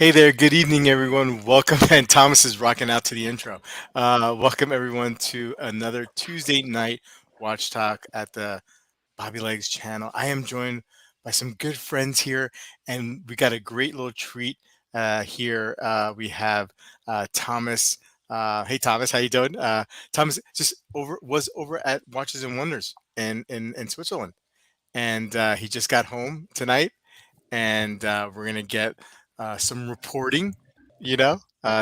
Hey there, good evening, everyone. Welcome, and Thomas is rocking out to the intro. Welcome, everyone, to another Tuesday night watch talk at the Bobby Legs channel. I am joined by some good friends here, and we got a great little treat here. We have Thomas. Hey, Thomas, how you doing? Thomas just was over at Watches and Wonders in Switzerland, and he just got home tonight and we're gonna get some reporting.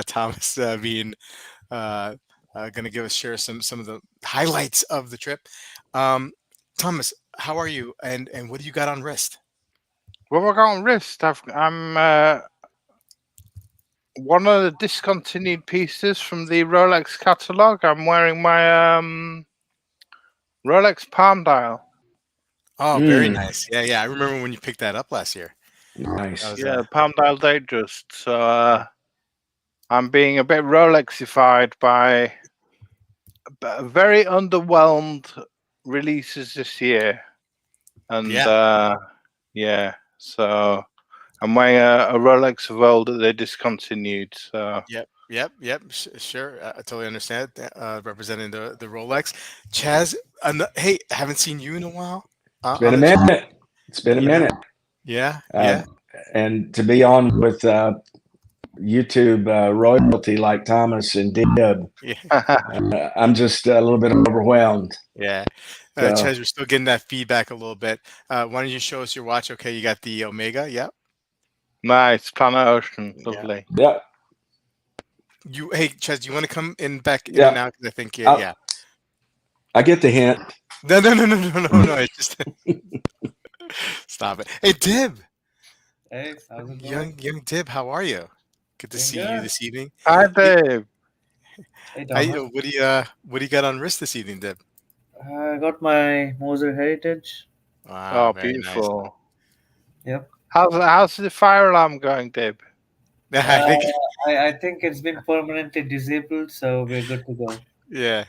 Thomas being uh, gonna give us share some of the highlights of the trip. Um, Thomas, how are you? And what do you got on wrist? Well, I got on wrist. I'm one of the discontinued pieces from the Rolex catalog. I'm wearing my Rolex palm dial. Oh, very Mm, nice. Yeah, yeah. I remember when you picked that up last year. That nice. was Yeah, palm dial Datejust. So I'm being a bit Rolexified by very underwhelmed releases this year, and yeah. yeah, so I'm wearing a Rolex of old that they discontinued. So Yep, yep, yep. Sure, I totally understand. Representing the Rolex, Chaz. Hey, haven't seen you in a while It's been on a the channel. minute. It's been a You know, minute. yeah, Uh, yeah. and to be on with YouTube royalty like Thomas and Dib, Yeah, I'm just a little bit overwhelmed. yeah. So, Ches, we're still getting that feedback a little bit. Why don't you show us your watch? Okay, you got the Omega. Yep. nice, Planet Ocean, Yeah. lovely. yeah, Hey, Ches, do you want to come in back in and yeah. out? Because I think, I, yeah. I get the hint. No, no, no, no, no, no, no. It's just stop it. Hey, Dib, Hey, how's it going? young Dib, how are you? Good to Doing see you good. this evening. Hi, Hey, Dave. Hey, how Thomas. what do you got on wrist this evening, Dib? I got my Moser Heritage. Wow, Oh, very nice. beautiful. Yep. How's the fire alarm going, Dave? I Uh, think, I think it's been permanently disabled, so we're good to go. yeah.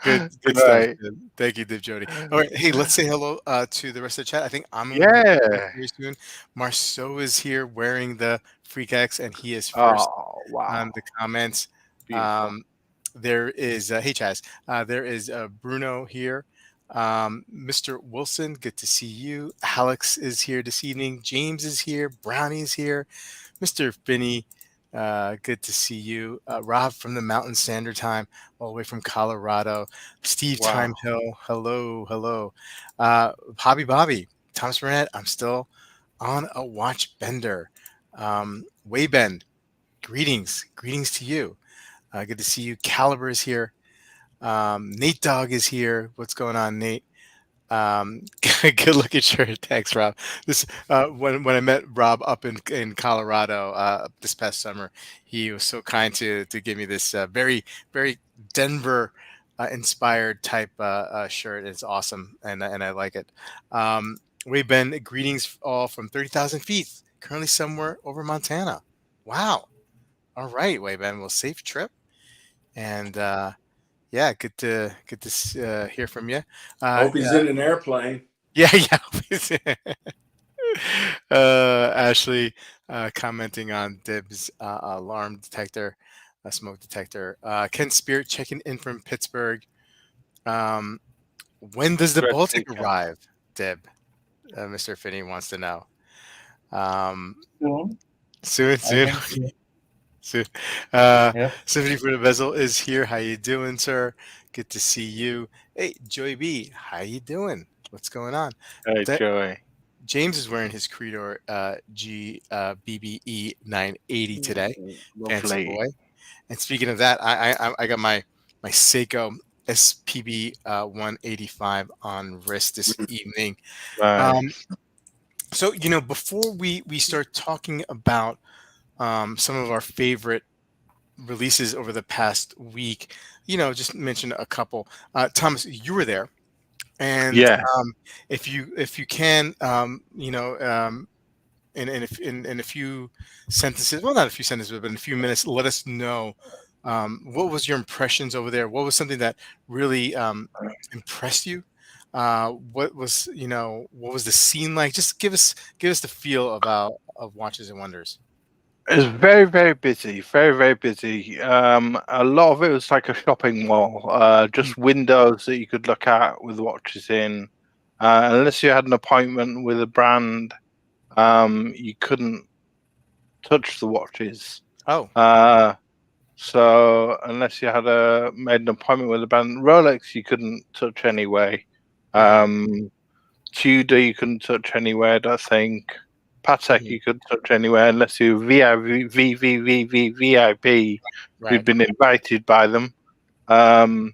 Good stuff. Great. Good. Thank you, Dib Jody. All right, hey, let's say hello to the rest of the chat. I think Amin will be here Yeah. very soon. Marceau is here wearing the Freak X, and he is first Oh, wow. on the comments. Beautiful. Um, there is hey Chaz, there is Bruno here. Mr. Wilson, good to see you. Alex is here this evening. James is here. Brownie is here. Mr. Finney, good to see you. Rob from the Mountain Standard Time, all the way from Colorado. Steve Wow. Time Hill, hello, hello. Hobby Bobby, Thomas Burnett, I'm still on a watch bender. Waybend, greetings to you. Good to see you. Caliber is here. Nate Dog is here. What's going on, Nate? Good looking shirt. Thanks, Rob. This when I met Rob up in Colorado this past summer, he was so kind to give me this very Denver inspired type shirt. It's awesome, and I like it. We've been greetings all from 30,000 feet, currently somewhere over Montana. Wow. All right, Wayben. Well, safe trip, and yeah, good to hear from you. Uh, Hope he's in an airplane. Yeah, yeah. Ashley commenting on Dib's alarm detector, smoke detector. Ken Spirit checking in from Pittsburgh. Um, when does the Great Baltic weekend. arrive, Dib? Mr. Finney wants to know. Um, Soon, soon, I soon, think so. soon. Uh, Yep. Symphony for the Bezel is here. How you doing, sir? Good to see you. Hey, Joey B, how you doing? What's going on? Hey, Joey. James is wearing his Creedor G BBE 980 today. Fancy Lovely. boy. And speaking of that, I got my Seiko SPB 185 on wrist this evening. Um, Nice. so before we start talking about some of our favorite releases over the past week, just mention a couple. Thomas, you were there. And Yes. if you can, in a few sentences, well, not a few sentences, but in a few minutes, let us know what was your impressions over there. What was something that really impressed you? What was the scene like? Just give us the feel of Watches and Wonders. It was very, very busy. Very, very busy. A lot of it was like a shopping mall. Just windows that you could look at with watches in. Unless you had an appointment with a brand, you couldn't touch the watches. Oh, So unless you had made an appointment with a brand, Rolex you couldn't touch anyway. Tudor you couldn't touch anywhere. I don't think. Patek you couldn't touch anywhere unless you were VIP. right. You'd been invited by them. But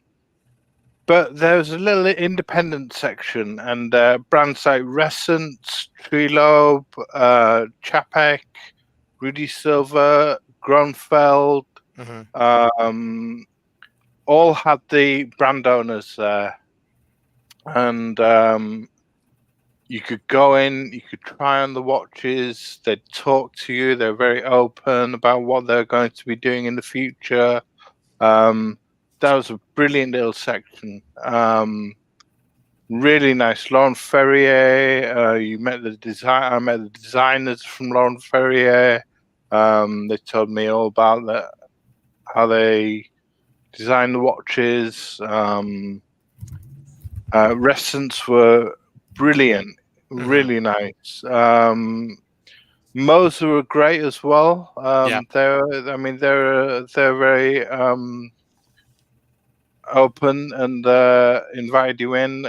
there was a little independent section, and brands like Rescent, Trilobe, Chapek, Rudy Silver, Gronfeld, all had the brand owners there, and you could go in, you could try on the watches. They'd talk to you. They're very open about what they're going to be doing in the future. That was a brilliant little section. Really nice. Laurent Ferrier. You met the design. I met the designers from Laurent Ferrier. They told me all about that, how they design the watches. Rescents were brilliant, really nice. Moser were great as well. They're very open and invited you in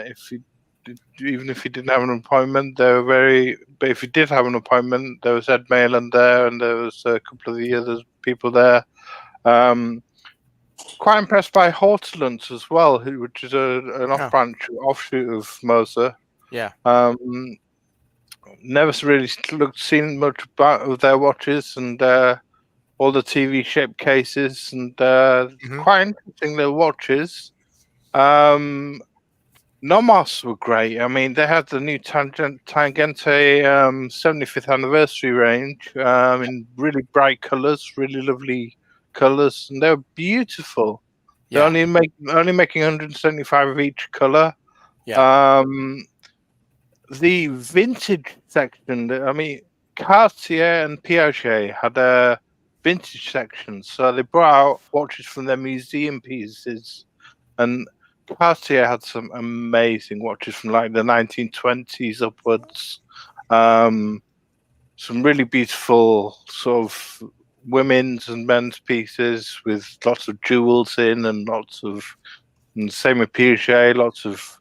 even if you didn't have an appointment. They were very. But if you did have an appointment, there was Ed Malan there, and there was a couple of the other people there. Quite impressed by Hortolans as well, which is an offshoot of Moser. Yeah. Never really seen much of their watches and all the TV shaped cases and quite interesting little watches. Nomos were great. I mean, they had the new Tangente 75th anniversary range in really bright colours, really lovely colours, and they were beautiful. Yeah. They're only making 175 of each colour. Yeah. The vintage section, I mean, Cartier and Piaget had a vintage section, so they brought out watches from their museum pieces, and Cartier had some amazing watches from like the 1920s upwards. Some really beautiful sort of women's and men's pieces with lots of jewels in, and same with Piaget, lots of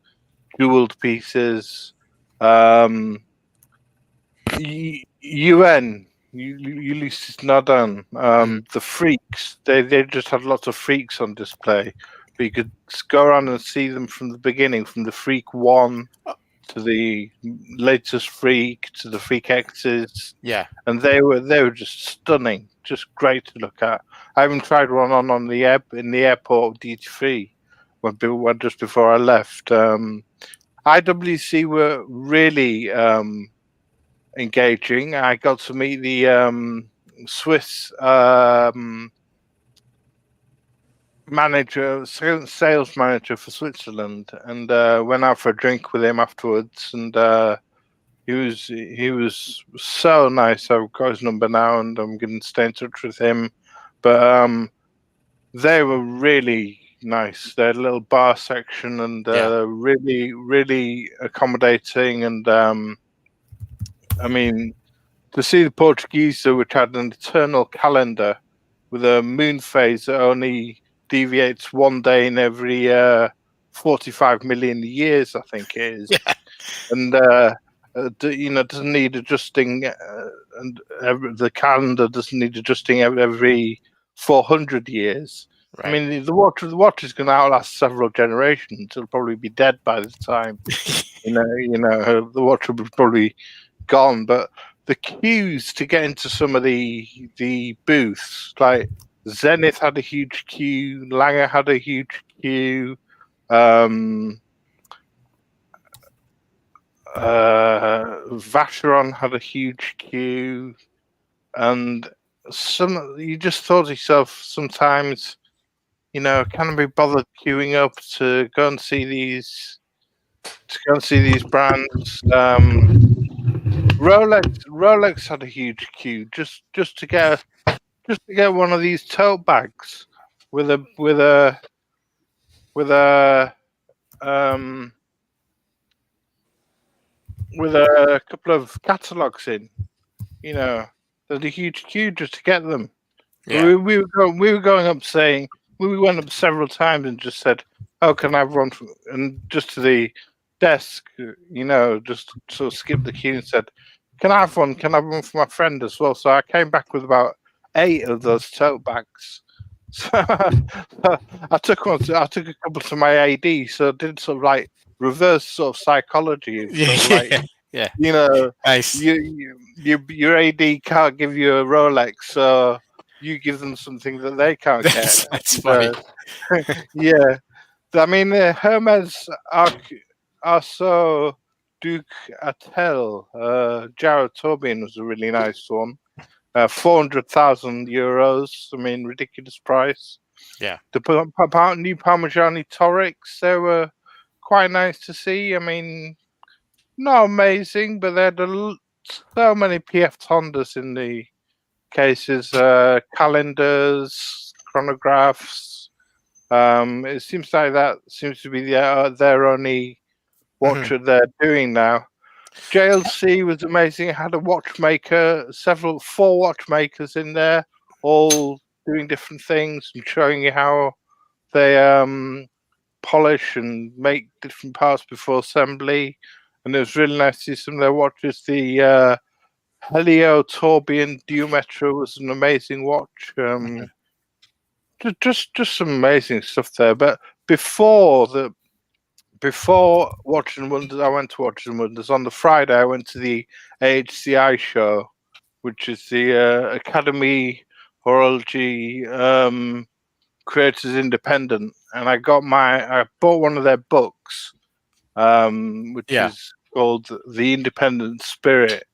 jeweled pieces. UN, Ulysses Nadan, the freaks, they just had lots of freaks on display. But you could go around and see them from the beginning, from the Freak 1 to the latest Freak to the Freak X's. Yeah. And they were just stunning, just great to look at. I even tried one on in the airport duty free just before I left. IWC were really engaging. I got to meet the Swiss sales manager for Switzerland, and went out for a drink with him afterwards. And he was so nice. I've got his number now, and I'm going to stay in touch with him. But they were really nice. They had a little bar section, and really, really accommodating. And I mean, to see the Portuguese, which had an eternal calendar with a moon phase that only deviates one day in every 45 million years, I think it is. Yeah. And doesn't need adjusting, and the calendar doesn't need adjusting every 400 years. Right. I mean, the watch is going to outlast several generations. It'll probably be dead by the time the watch will be probably gone. But the queues to get into some of the booths, like Zenith had a huge queue, Lange had a huge queue, Vacheron had a huge queue, and you just thought to yourself sometimes, can I be bothered queuing up to go and see these brands? Rolex had a huge queue just to get just to get one of these tote bags with a um with a couple of catalogs in. You know, there's a huge queue just to get them. Yeah. We were going up saying we went up several times and just said, "Oh, can I have one?" And just to the desk, just sort of skipped the queue and said, "Can I have one? Can I have one for my friend as well?" So I came back with about 8 of those tote bags. So I took one. I took a couple to my AD. So I did sort of like reverse sort of psychology of sort of like Yeah. Yeah. you know Nice. your AD can't give you a Rolex, so you give them something that they can't get. That's And, funny. yeah, I mean Hermes Arceau Duke Attel, Jared Tobin was a really nice one. 400,000 euros. I mean, ridiculous price. Yeah. The new Parmigiani Torics, they were quite nice to see. I mean, not amazing, but they had so many PF Hondas in the cases, calendars, chronographs. It seems like that seems to be their only watch that they're doing now. JLC was amazing. It had a watchmaker, 4 watchmakers in there, all doing different things and showing you how they polish and make different parts before assembly. And it was really nice to see some of their watches. The Helio Tourbillon Duometra was an amazing watch. Just some amazing stuff there. But before Watches and Wonders, I went to Watches and Wonders. On the Friday, I went to the AHCI show, which is the Academy Horology Creators Independent, and I bought one of their books, which Yeah. is called The Independent Spirit,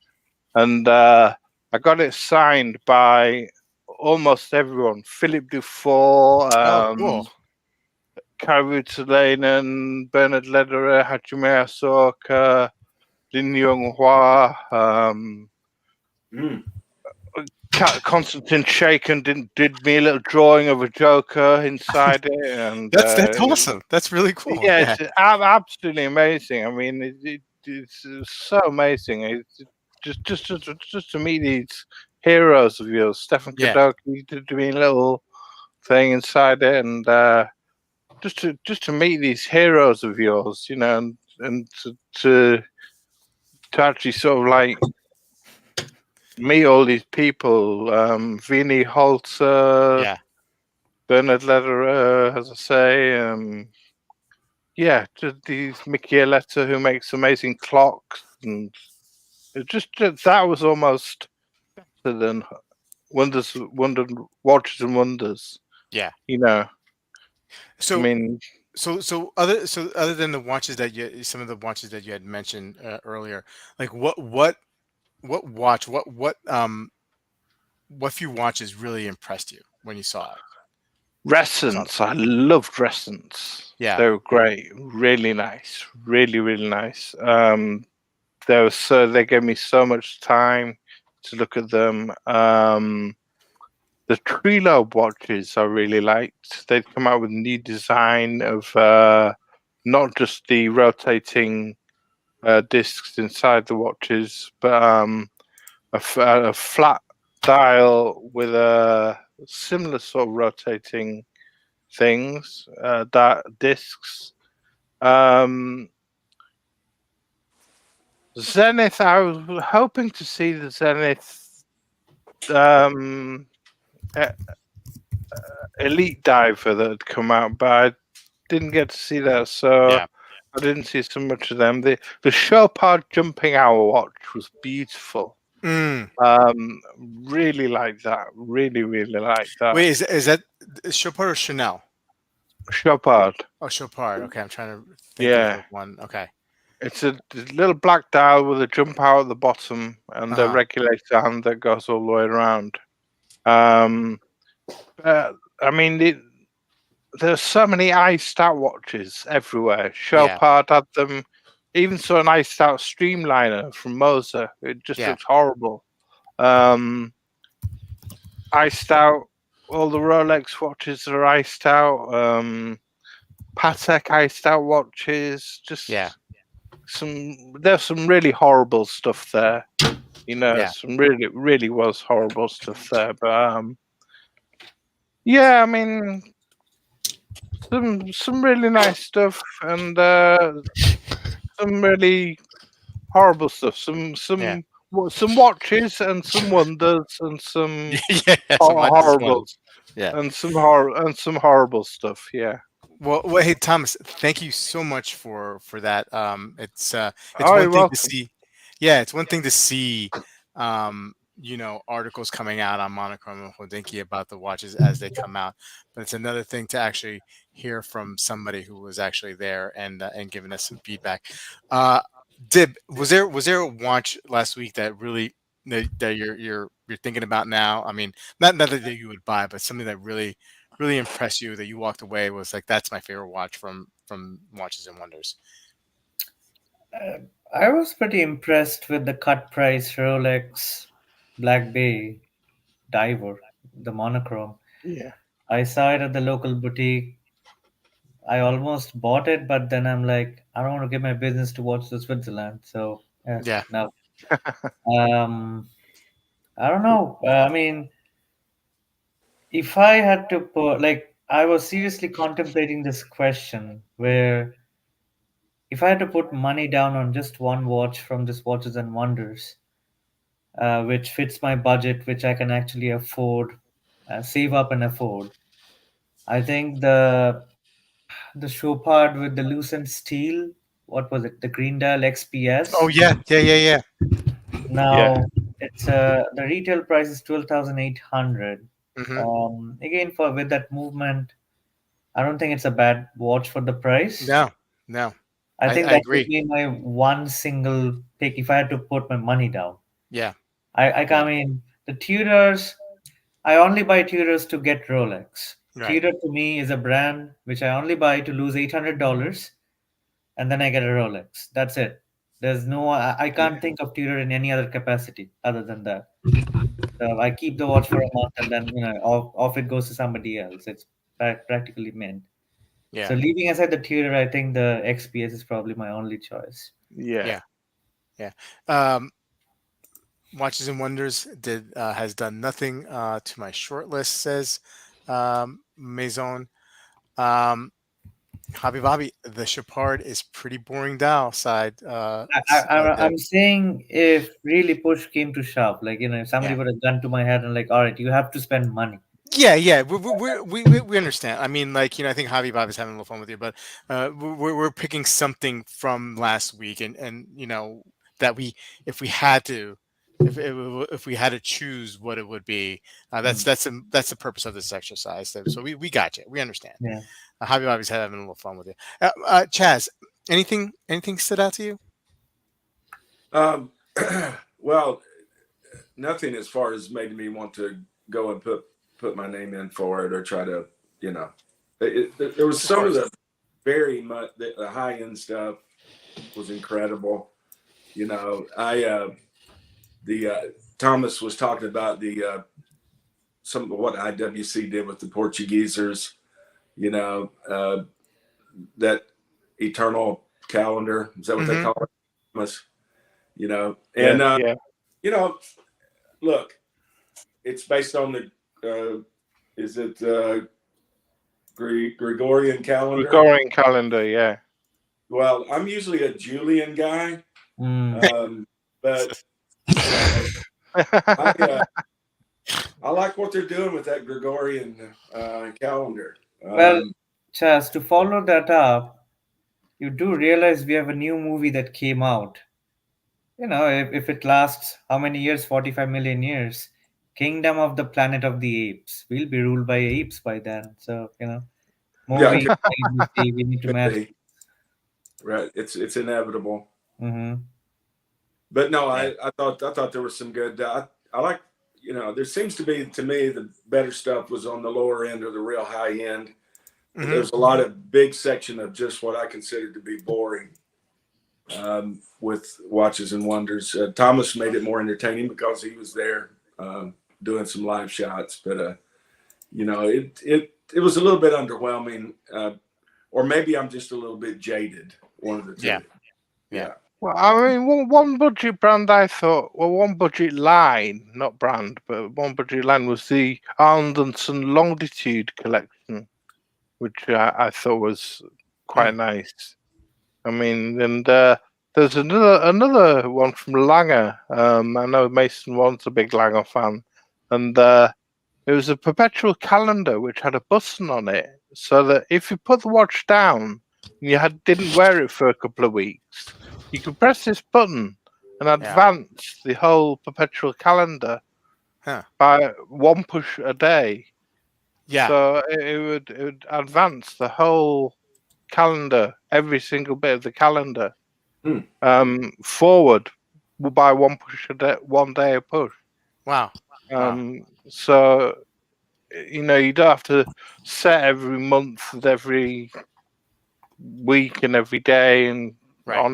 and I got it signed by almost everyone: Philip Dufour, Oh, cool. Kairu Tulainen, Bernard Lederer, Hajime Asoka, Lin Yonghua, Constantine Shaken did me a little drawing of a Joker inside it, and That's awesome. That's really cool. yeah, Yeah. it's absolutely amazing. I mean, it's so amazing. It's just to meet these heroes of yours, Stefan Yeah. Kadoki did me a little thing inside it, and just to meet these heroes of yours, and to actually sort of like meet all these people, Vinny Holzer, Yeah. Bernard Lederer, as I say, yeah, just these Michieletta who makes amazing clocks, and it just that was almost better than Watches and Wonders. Yeah. I So mean, other than the watches some of the watches that you had mentioned earlier, like what few watches really impressed you when you saw it? Resonance. I loved Resonance. Yeah. They were great, really nice, really really nice. They gave me so much time to look at them. The Trilo watches I really liked. They'd come out with a new design of not just the rotating discs inside the watches, but a flat dial with a similar sort of rotating things, discs. Zenith, I was hoping to see the Zenith Elite Diver that had come out, but I didn't get to see that, so Yeah. I didn't see so much of them. The Chopard Jumping Hour watch was beautiful. Really like that. Really, really like that. Wait, is that Chopard or Chanel? Chopard. Oh, Chopard. Okay, I'm trying to think of the one. Okay. It's a little black dial with a jump out at the bottom and a regulator hand that goes all the way around. I mean, there's so many iced out watches everywhere. Chopard had them. Even saw an iced out Streamliner from Moser. It just looks horrible. iced out. All the Rolex watches are iced out. Patek iced out watches. Yeah, Just there's some really horrible stuff there. yeah. Some really was horrible stuff there. But yeah, I mean, some really nice stuff and some really horrible stuff. Yeah. Some watches and some wonders and some Yeah, some watches and horrible wonders. Yeah. and some horrible stuff. Yeah. Well, hey Thomas, thank you so much for that. It's Oh, one you're thing to welcome. see, yeah, it's one thing to see, articles coming out on Monochrome and Hodinkee about the watches as they come out, but it's another thing to actually hear from somebody who was actually there and giving us some feedback. Uh, Dib, was there a watch last week that really that you're thinking about now? I mean, not that you would buy, but something that really impressed you that you walked away was like that's my favorite watch from Watches and Wonders. Uh, I was pretty impressed with the cut price Rolex Black Bay Diver, the monochrome. Yeah. I saw it at the local boutique. I almost bought it, but then I'm like, I don't want to give my business to watch the Switzerland. So yeah, Yeah. no. Um, I don't know. I mean, if I had to put, like, I was seriously contemplating this question where if I had to put money down on just one watch from this Watches and Wonders, which fits my budget, which I can actually afford, save up and afford, I think the Chopard with the lucent steel, what was it? The green dial Oh XPS. yeah, yeah, yeah, yeah. Yeah. Now it's the retail price is 12,800. Hmm. Again, for with that movement, I don't think it's a bad watch for the price. No, no, I think I that would agree. be my one single pick if I had to put my money down. Yeah, I yeah, mean the Tudors. I only buy Tudors to get Rolex. right. Tudor to me is a brand which I only buy to lose $800 and then I get a Rolex. That's it. There's no, I Yeah. can't think of Tudor in any other capacity other than that. So I keep the watch for a month and then off it goes to somebody else. It's practically meant. So Yeah, leaving aside the Tudor, I think the XPS is probably my only choice. Yeah. yeah, yeah. Um, Watches and Wonders has done nothing to my short list, says Maison. Um, Hobby Bobby, the Chopard is pretty boring dial side. I'm Deb. saying if really push came to shove, like if somebody Yeah. put a gun to my head and like, all right, you have to spend money. Yeah, yeah, we understand. I mean, like I think Javi Bob is having a little fun with you, but we're picking something from last week, and that if we had to, if we had to choose what it would be, Mm, that's the purpose of this exercise. So we got you. We understand. yeah. Javi Bob is having a little fun with you. Chaz, anything stood out to you? Um, well, nothing as far as made me want to go and put my name in for it or try to, you know, there was Of some of course. the very much the high end stuff was incredible. I the Thomas was talking about the some of what IWC did with the Portuguesers. You know, that eternal calendar, is that what they Mm-hmm. call it? Thomas? And Yeah. Yeah. you know, look, it's based on the is it Gregorian calendar? Gregorian calendar. Yeah. Well, I'm usually a Julian guy, Mm. but I I like what they're doing with that Gregorian calendar. Well, Chas, to follow that up, you do realize we have a new movie that came out. If it lasts how many years? 45 million years. Kingdom of the Planet of the Apes. We'll be ruled by apes by then. So, Yeah, it movie, we need to could match. be right. It's inevitable. Mm-hmm. But no, Yeah. I thought there was some good. I like there seems to be to me the better stuff was on the lower end or the real high end. Mm-hmm. There's a lot of big section of just what I consider to be boring with Watches and Wonders. Thomas made it more entertaining because he was there. doing some live shots. But it was a little bit underwhelming, or maybe I'm just a little bit jaded. One of the Yeah. two. Yeah. Yeah. Well, I mean, one budget brand I thought, well, one budget line, not brand, but one budget line was the Arndenson Longitude collection, which I thought was quite nice. I mean, and there's another one from Langer. I know Mason One's a big Langer fan, and it was a perpetual calendar which had a button on it, so that if you put the watch down and you didn't wear it for a couple of weeks, you could press this button and Yeah. advance the whole perpetual calendar Huh. by one push a day. Yeah. So it would advance the whole calendar, every single bit of the calendar, forward by one push a day, 1 day a push. Wow. Wow. So you don't have to set every month and every week and every day and Right. on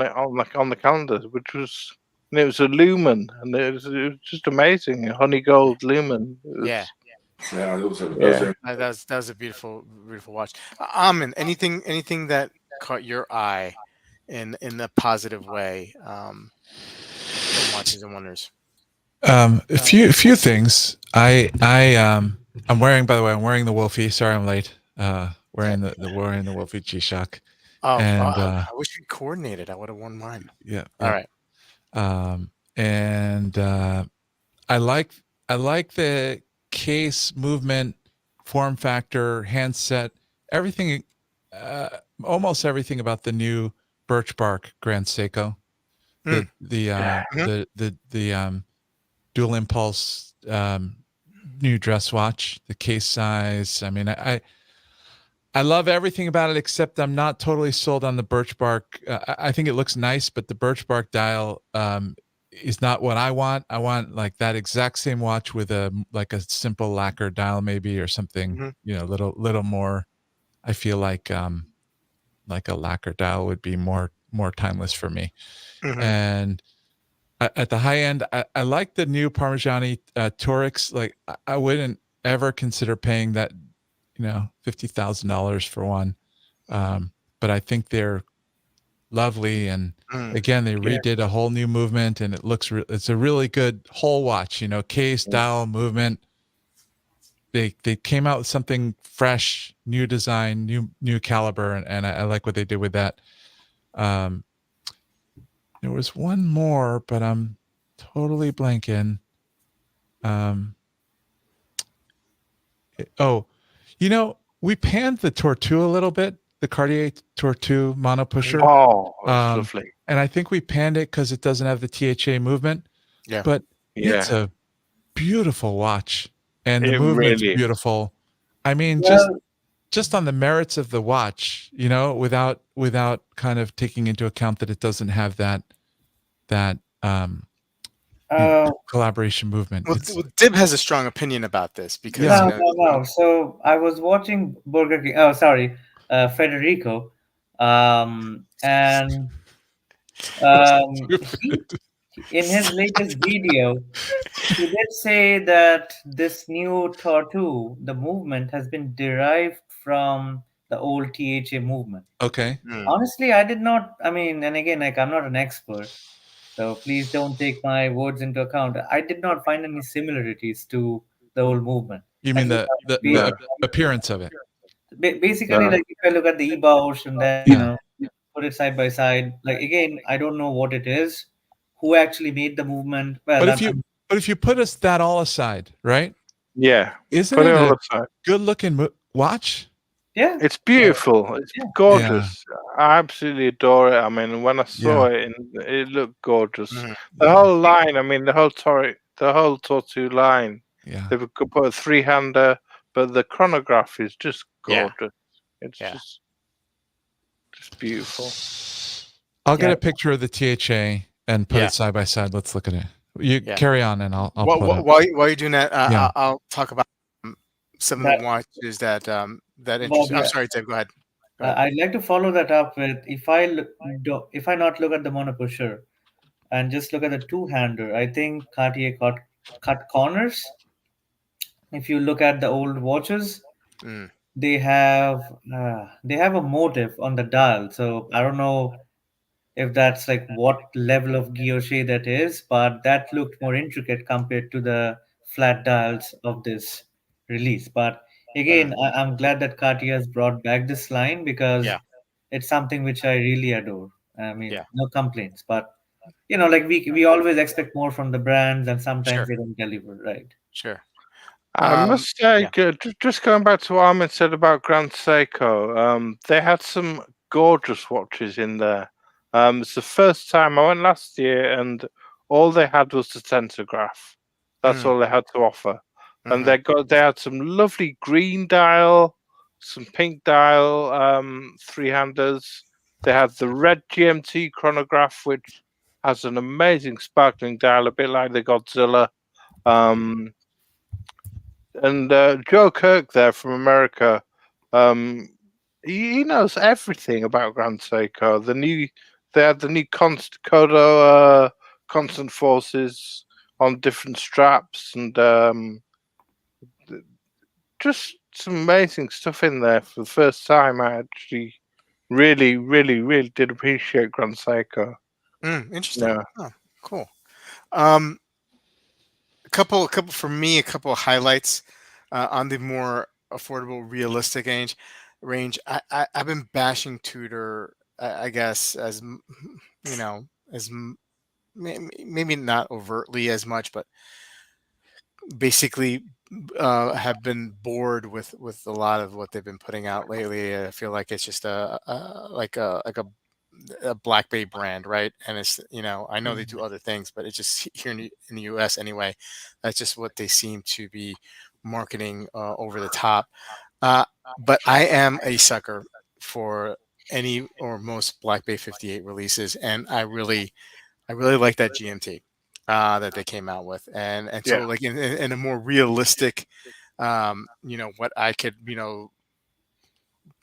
the calendars, which was, and it was a lumen, and it was just amazing, a honey gold lumen. It was, Yeah. Yeah. Those yeah. are That was a beautiful beautiful watch. Amin, anything that caught your eye in a positive way from Watches and Wonders? A few things. I'm wearing. By the way, I'm wearing the Wolfie. Sorry, I'm late. Wearing the Wolfie G-Shock. Oh, And I wish we coordinated. I would have worn mine. yeah. All right. And I like the case movement, form factor, handset, everything. Almost everything about the new Birch Bark Grand Seiko. The dual impulse new dress watch, the case size. I mean, I love everything about it, except I'm not totally sold on the Birch Bark. I think it looks nice, but the Birch Bark dial is not what I want. I want like that exact same watch with a simple lacquer dial, maybe, or something. Little more. I feel like a lacquer dial would be more timeless for me. And at the high end, I like the new Parmigiani Torix. Like I wouldn't ever consider paying that, $50,000 for one. But I think they're lovely. And again, they redid a whole new movement, and it looks, it's a really good whole watch, case, dial, movement. They came out with something fresh, new design, new caliber. And I like what they did with that. There was one more, but I'm totally blanking. We panned the Tortue a little bit, the Cartier Tortue mono pusher. Oh, that's lovely. And I think we panned it because it doesn't have the THA movement. Yeah. But it's a beautiful watch, and the It movement's really is. beautiful. I mean, Well, just on the merits of the watch, without kind of taking into account that it doesn't have that collaboration movement. Well, Dib has a strong opinion about this because no. So I was watching Burger King. Oh, sorry, Federico, and he, in his latest video, he did say that this new Tortue, the movement, has been derived from the old THA movement. Okay. Honestly, I did not. I mean, and again, like I'm not an expert, so please don't take my words into account. I did not find any similarities to the old movement. You mean Like, the appearance of it? basically, like if I look at the e-Bausch and then put it side by side, like again, I don't know what it is, who actually made the movement. Well, But if you put that all aside, right? Yeah. Isn't Put it it on a the side. good looking watch? yeah, It's beautiful. It's gorgeous. I absolutely adore it. I mean, when I saw it, it looked gorgeous. The whole line. I mean, the whole Tortue line. Yeah. They could put a three-hander, but the chronograph is just gorgeous. It's just beautiful. I'll get a picture of the THA and put it side by side. Let's look at it. You carry on, and I'll while you're doing that, I'll talk about some of the watches that interest. I'm sorry, Dave. Go ahead. I'd like to follow that up with if I not look at the monopusher and just look at the two-hander. I think Cartier cut corners if you look at the old watches, Mm, they have a motif on the dial. So I don't know if that's like what level of guilloche that is, but that looked more intricate compared to the flat dials of this release. But mm, again, I'm glad that Cartier has brought back this line because yeah, it's something which I really adore. I mean, yeah, no complaints, but like we always expect more from the brands, and sometimes sure, they don't deliver, right? sure. I must say, Yeah. just going back to what Armin said about Grand Seiko, they had some gorgeous watches in there. It's the first time I went last year, and all they had was the Tentograph. That's Mm, all they had to offer, and hmm they had some lovely green dial, some pink dial, three handers. They had the red GMT chronograph, which has an amazing sparkling dial, a bit like the Godzilla. Um, and Joe Kirk there from America, he knows everything about Grand Seiko. They had the new Kodo constant forces on different straps, and just some amazing stuff in there. For the first time, I actually really, really, really did appreciate Grand Seiko. Interesting. Yeah, Oh, cool. Um, a couple for me. A couple of highlights on the more affordable, realistic range. I've been bashing Tudor. I guess you know, as maybe not overtly as much, but basically have been bored with a lot of what they've been putting out lately. I feel like it's just a Black Bay brand, right? And it's I know they Mhm. do other things, but it's just here in the U.S. anyway. That's just what they seem to be marketing over the top. Uh, but I am a sucker for any or most Black Bay 58 releases, and I really like that GMT that they came out with, and yeah, so like in a more realistic, what I could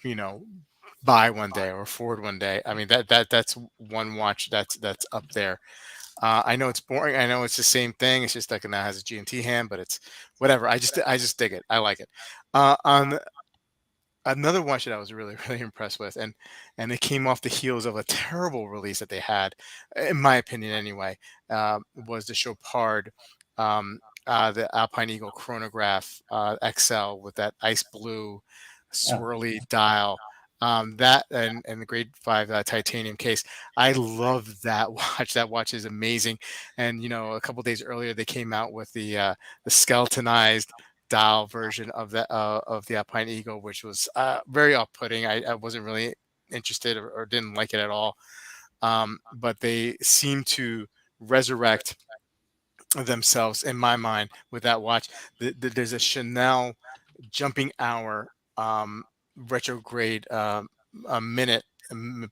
you know buy one day or afford one day. I mean that's one watch that's up there. I know it's boring. I know it's the same thing. It's just like it now has a GMT hand, but it's whatever. I just dig it. I like it. On another watch that I was really really impressed with, and it came off the heels of a terrible release that they had, in my opinion anyway, was the Chopard, the Alpine Eagle chronograph XL with that ice blue Yeah, swirly dial. That and the grade 5 titanium case. I love that watch. That watch is amazing. And a couple days earlier they came out with the skeletonized dial version of the Alpine Eagle, which was very off-putting. I wasn't really interested or didn't like it at all. But they seem to resurrect themselves in my mind with that watch. There's a Chanel jumping hour retrograde a minute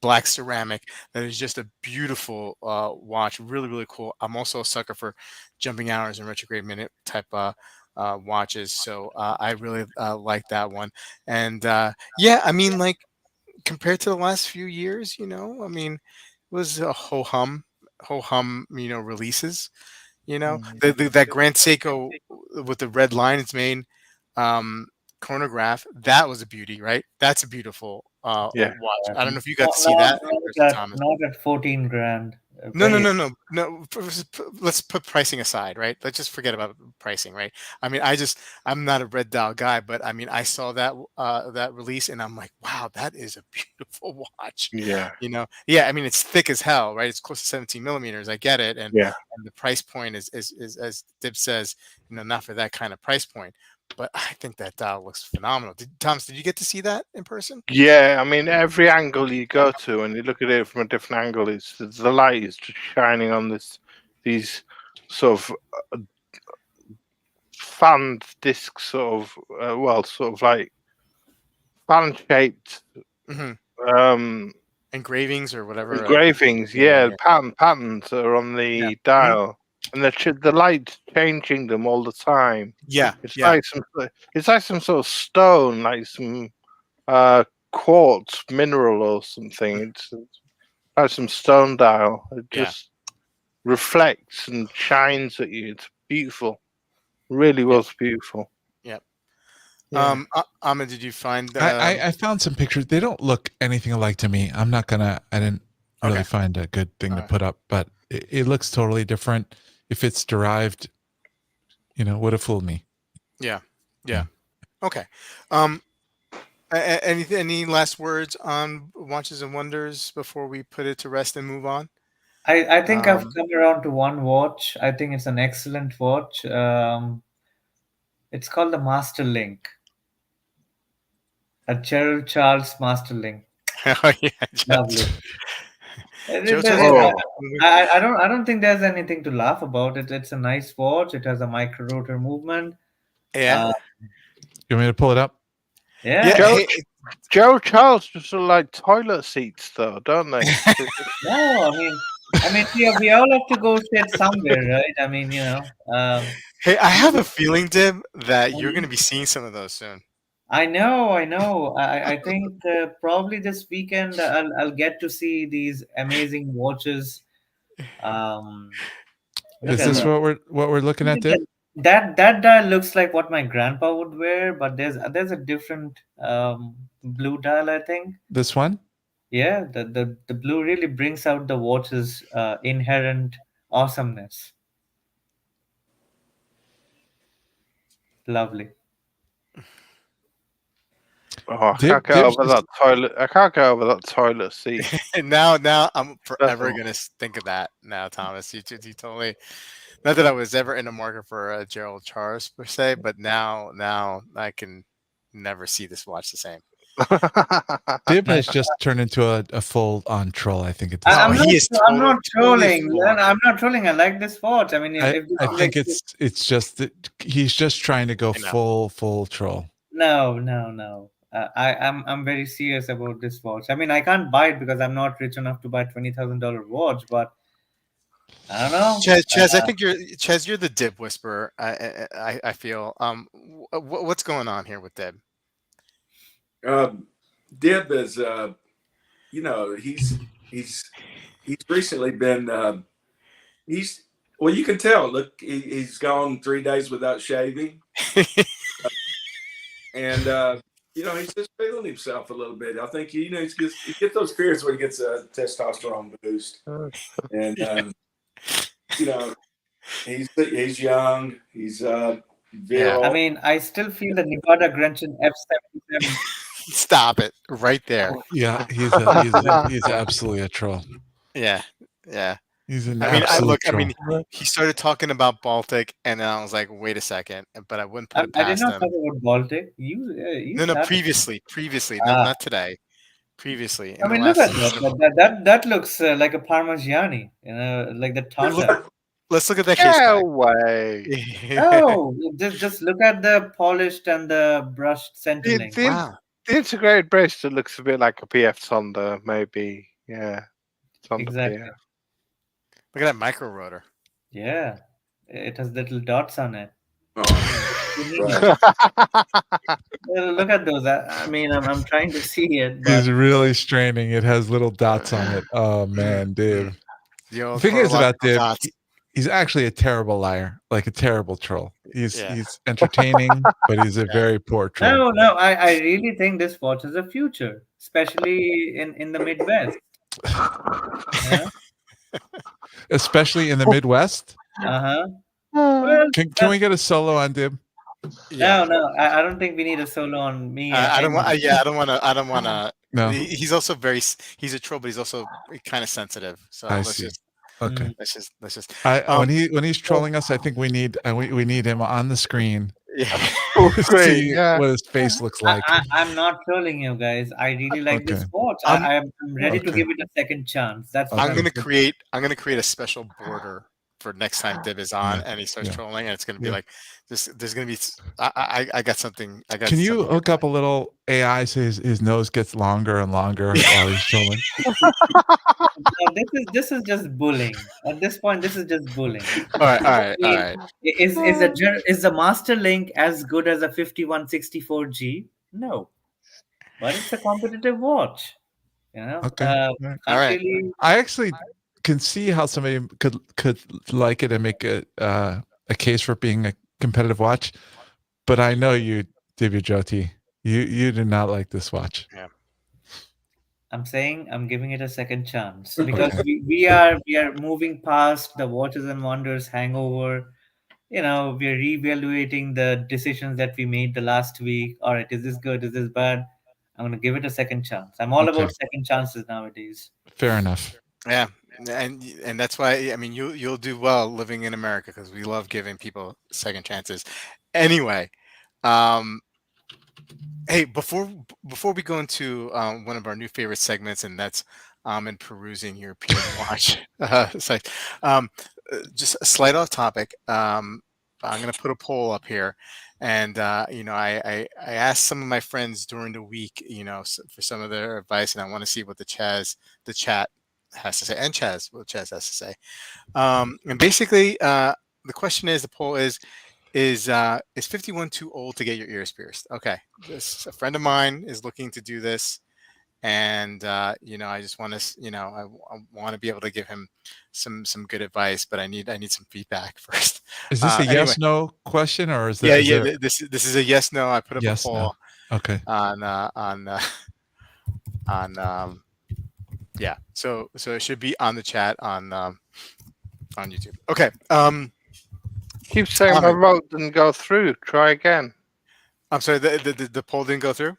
black ceramic that is just a beautiful watch, really really cool. I'm also a sucker for jumping hours and retrograde minute type watches, so I really like that one. And yeah, I mean, like, compared to the last few years, I mean, it was a ho hum releases. Mhm. That Grand Seiko with the red lion's mane um, chronograph, that was a beauty, right? That's a beautiful yeah. watch. Yeah. I don't know if you got Not, to see not, that in person, not at Thomas. not at 14 grand. No, no, Very. no, no, no. Let's put pricing aside, right? Let's just forget about pricing, right? I mean, I'm not a red dial guy, but I mean, I saw that release, and I'm like, wow, that is a beautiful watch. Yeah, Yeah. I mean, it's thick as hell, right? It's close to 17 millimeters. I get it, and yeah. the price point is as Dib says, not for that kind of price point. But I think that dial looks phenomenal. Thomas, did you get to see that in person? Yeah, I mean, every angle you go to and you look at it from a different angle, the light is just shining on these sort of fan disc sort of sort of like fan shaped Hmm. um Engravings or whatever. engravings. Yeah, yeah, Yeah, yeah, patterns that are on yeah. the Mhm. dial, and the light's changing them all the time. Yeah, It's yeah, like some sort of stone, like some uh quartz mineral or something. It's like some stone dial. It yeah, just reflects and shines at you. It's beautiful. Really yeah. was beautiful. Yeah, Yeah. Amin, did you find? I found some pictures. They don't look anything alike to me. I didn't really Okay. find a good thing to Alright. put up, but it looks totally different. If it's derived, would have fooled me. Yeah. Okay. Um, any last words on Watches and Wonders before we put it to rest and move on? I think I've Um, come around to one watch. I think it's an excellent watch. It's called the Master Link, a Gerald Charles Master Link. oh yeah, Lovely. Joe There Chaz, is, Oh, I don't think there's anything to laugh about. It's a nice watch. It has a micro rotor movement. yeah, Uh, You want me to pull it up? yeah. yeah. Joe, Joe Charles just look like toilet seats, though, don't they? No, we all have to go shit somewhere, right? Hey, I have a feeling, Dib, that you're going to be seeing some of those soon. I know, I know. I think probably this weekend I'll get to see these amazing watches. Um, look Is at this that. what we're looking at, Dib? That dial looks like what my grandpa would wear, but there's a different blue dial, I think. This one? Yeah, the blue really brings out the watch's inherent awesomeness. Lovely. Oh, I Dib, can't get Dib's over that toilet. I can't get over that toilet seat. And now I'm forever Definitely. going to think of that. Now, Thomas, you totally. Not that I was ever in the market for a Gerald Charles per se, but now I can never see this watch the same. Dib has just turned into a full on troll. I think at this Oh, I'm point. not. he is I'm not totally trolling. full on. I'm not trolling. I like this watch. I mean, if this I is think like it's just that he's just trying to go I know. full troll. no. I'm very serious about this watch. I mean, I can't buy it because I'm not rich enough to buy $20,000 watch. But I don't know. Ches, I think you're the Dib whisperer. I feel. What's going on here with Dib? Dib is, he's recently been well, you can tell. Look, he's gone 3 days without shaving, and he's just feeling himself a little bit. I think he gets those periods where he gets a testosterone boost, and he's young, he's virile. I mean, I still feel the Nevada Grenchen F77. Stop it right there. Yeah, he's absolutely a troll. Yeah. He's an I mean, absolute troll. he started talking about Baltic, and then I was like, wait a second, but I wouldn't put it I did past not him. talk about Baltic. You No, started. previously, no, not today. Previously, in I mean, the look last at that. That looks like a Parmigiani, like the Tonda. let's look at that case Get back. away. Oh, just look at the polished and the brushed center link. Wow. The integrated bracelet looks a bit like a PF Sonda, maybe. Yeah. Sonda Exactly. PF. Look at that micro rotor. Yeah, it has little dots on it. Right. Look at those. I mean, I'm trying to see it, but He's really straining. It has little dots on it. Oh man, Dib. The old The thing is about horological Dib, dots. he's actually a terrible liar, like a terrible troll. He's Yeah. entertaining, but he's a very poor troll. no. I really think this watch has a future, especially in the Midwest. Yeah? Especially in the Midwest. Uh-huh. Well, Can we get a solo on Dib? Yeah. no. I don't think we need a solo on me. I don't want. anyway. Yeah, I don't want to. No. He's also he's a troll, but he's also kind of sensitive. So I let's see. just Okay. let's just. When he's trolling us, I think we need him on the screen Yeah. to see what his face looks like. I'm not trolling you guys. I really like this Okay. watch. I'm ready to Okay. give it a second chance. That's what I'm gonna saying. create a special border for next time Dib is on Yeah, and he starts yeah. trolling, and it's gonna be Yeah. like there's gonna be I got something. Can you hook up a little AI so his nose gets longer and longer while he's trolling? No, this is just bullying. At this point, this is just bullying. All right. Is the Master Link as good as a 5164G? No, but it's a competitive watch. You know. Okay. All right. Really, I actually can see how somebody could like it and make a case for it being a competitive watch, but I know you Divyajyoti. You did not like this watch. Yeah. I'm saying I'm giving it a second chance because we are moving past the Watches and Wonders hangover. We are reevaluating the decisions that we made the last week. All right, is this good? Is this bad? I'm gonna give it a second chance. I'm all Okay. about second chances nowadays. Fair enough. Yeah, and that's why I mean you'll do well living in America because we love giving people second chances. Anyway, um, hey, before we go into one of our new favorite segments, and that's in perusing European watch site. Just a slight off topic. I'm going to put a poll up here, and I asked some of my friends during the week, for some of their advice, and I want to see what the chat has to say, and what Chaz has to say. And basically, the question is, the poll is 51 too old to get your ears pierced? Okay, a friend of mine is looking to do this, and I just want to, I want to be able to give him some good advice, but I need some feedback first. Is this a Anyway, yes/no question, or is yeah, there? Is yeah. there This is a yes no. I put up a yes, poll no? Okay. on yeah. So it should be on the chat on YouTube. Okay. Keep saying my Amin. vote didn't go through. Try again. I'm sorry. The poll didn't go through.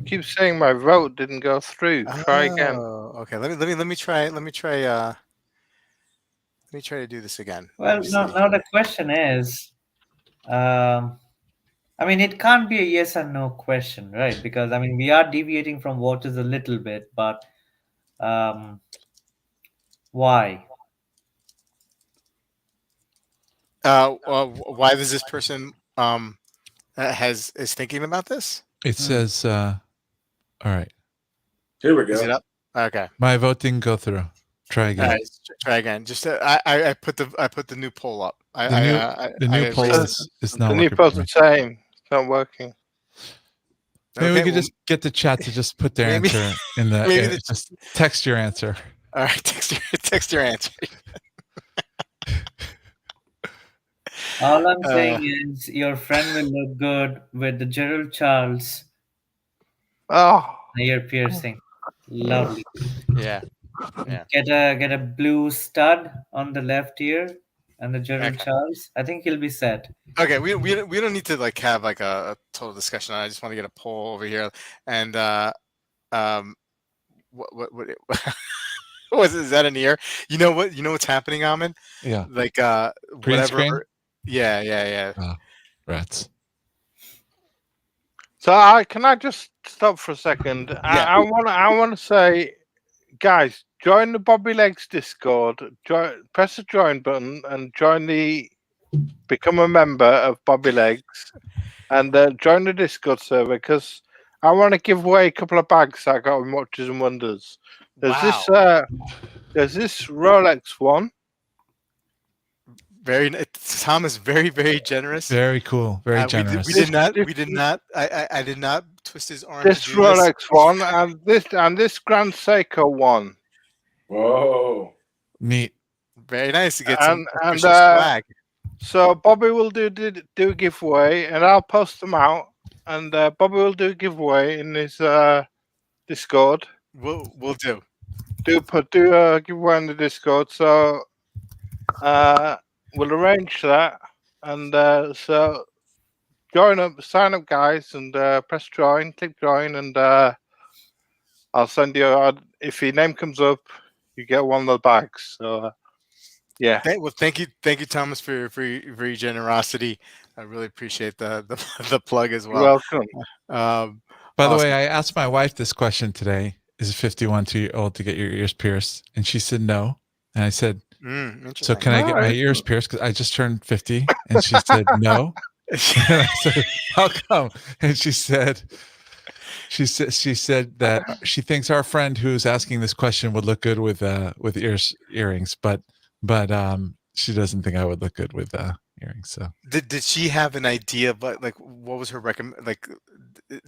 Keep saying my vote didn't go through. Try again. Oh, okay. Let me try. Let me try to do this again. Let Well, me now, see. now the question is, I mean, it can't be a yes or no question, right? Because I mean, we are deviating from Watches a little bit, but why? Why does this person is thinking about this? It says, all right. Here we Is it go. up? Okay. My vote didn't go through. Try All again. right. Try again. Just I put the new poll up. The new poll raised is not The new working for poll's me. the same. It's not working. Maybe we Okay, could well, just get the chat to just put their maybe- answer in the. maybe just text your answer. all right. Text your answer. All I'm saying is your friend will look good with the Gerald Charles Oh, ear piercing. Lovely. Yeah. Yeah. Get a blue stud on the left ear and the Gerald Okay. Charles. I think he'll be set. Okay. We don't need to like have like a total discussion. I just want to get a poll over here, and what was is that an ear? You know what? You know what's happening, Amin? Yeah. Like Green whatever. screen? Yeah. Oh, rats. so can I just stop for a second? Yeah. I want to say, guys, join the Bobby Legs Discord. Press the join button and become a member of Bobby Legs, and join the Discord server because I want to give away a couple of bags I got in Watches and Wonders. There's this Rolex one. Tom is very generous. Very cool. Very generous. We did not. I did not twist his arm. This to do Rolex this. one and this Grand Seiko one. Whoa. Neat. Very nice to get And- some and, official swag. So Bobby will do a giveaway, and I'll post them out. And Bobby will do a giveaway in his Discord. We'll do. Do a giveaway in the Discord. So we'll arrange that, and so sign up, guys, and press join, click join, and I'll send you. If your name comes up, you get one of the bags. So yeah. Thank you, Thomas, for your generosity. I really appreciate the plug as You're well. welcome. By the Awesome. way, I asked my wife this question today: is it 51 too old to get your ears pierced? And she said no. And I said, Interesting. so can I get my ears pierced? Because I just turned 50. And she said no. And I said, how come? And she said that she thinks our friend who's asking this question would look good with earrings, but she doesn't think I would look good with earrings. So Did she have an idea? But like, what was her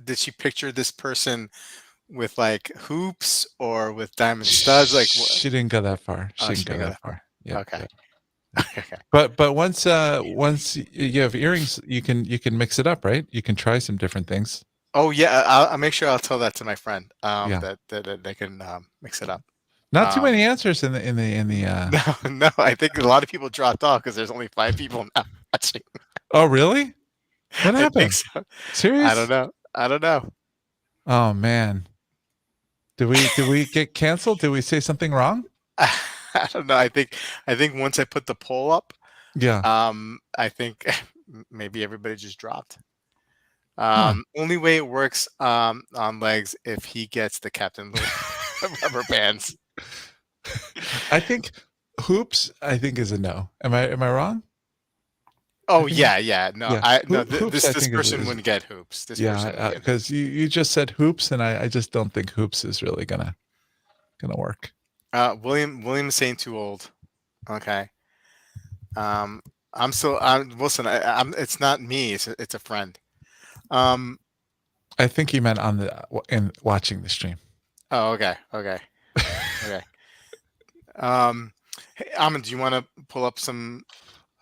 did she picture this person with like hoops or with diamond studs? Like, she didn't go that far. She didn't go that far. Yeah. Okay. Yeah. Okay. But once you have earrings, you can mix it up, right? You can try some different things. Oh yeah, I'll make sure I'll tell that to my friend. Yeah. That they can mix it up. Not too many answers in the. No, no, I think a lot of people dropped off because there's only 5 people now watching. Oh, really? What I think happened? so. I don't Serious? know. I don't know. Oh man. Did we get canceled? Did we say something wrong? I don't know. I think once I put the poll up, Yeah. I think maybe everybody just dropped. Huh. Only way it works on legs if he gets the Captain Lou rubber bands. I think hoops. I think is a no. Am I wrong? Oh I think yeah. No, yeah. Hoops. I this think person is wouldn't get hoops. This person wouldn't yeah. get hoops. Because you just said hoops, and I just don't think hoops is really gonna work. William's saying too old. Okay. Um, I'm still. Wilson. I'm. It's not me. It's a friend. Um. I think he meant on the in watching the stream. Oh. Okay. Okay. Okay. Hey, Amin, do you want to pull up some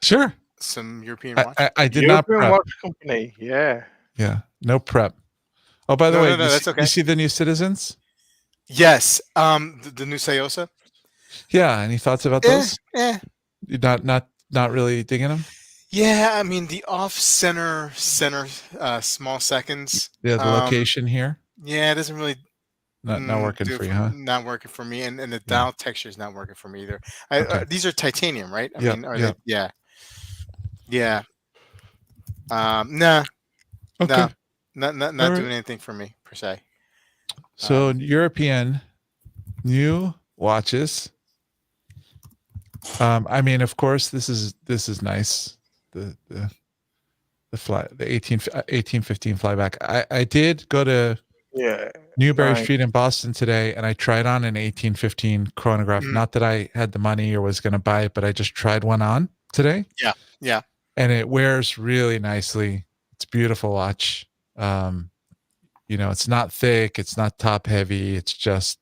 Sure. European watch? I did not European prep. Watch Company. Yeah. Yeah. No prep. Oh, by the No, way, no, no. That's you okay. see the new Citizens? Yes. The new Sayosa. Yeah. Any thoughts about Eh, those? eh. You're not really digging them? Yeah. I mean, the off center small seconds. Yeah. The location here Yeah, it doesn't really not working do for you, huh? not working for me, and the Yeah. dial texture is not working for me either. Okay. These are titanium, right? I Yeah, mean, are yeah. they? Yeah. Yeah. Nah. Okay. No. Not All right. doing anything for me per se. So European new watches. I mean, of course, this is nice. The 1815 flyback. I did go to Yeah. Newbury Nice. Street in Boston today, and I tried on an 1815 chronograph. Mhm. Not that I had the money or was going to buy it, but I just tried one on today. Yeah. And it wears really nicely. It's a beautiful watch. It's not thick, it's not top heavy, it's just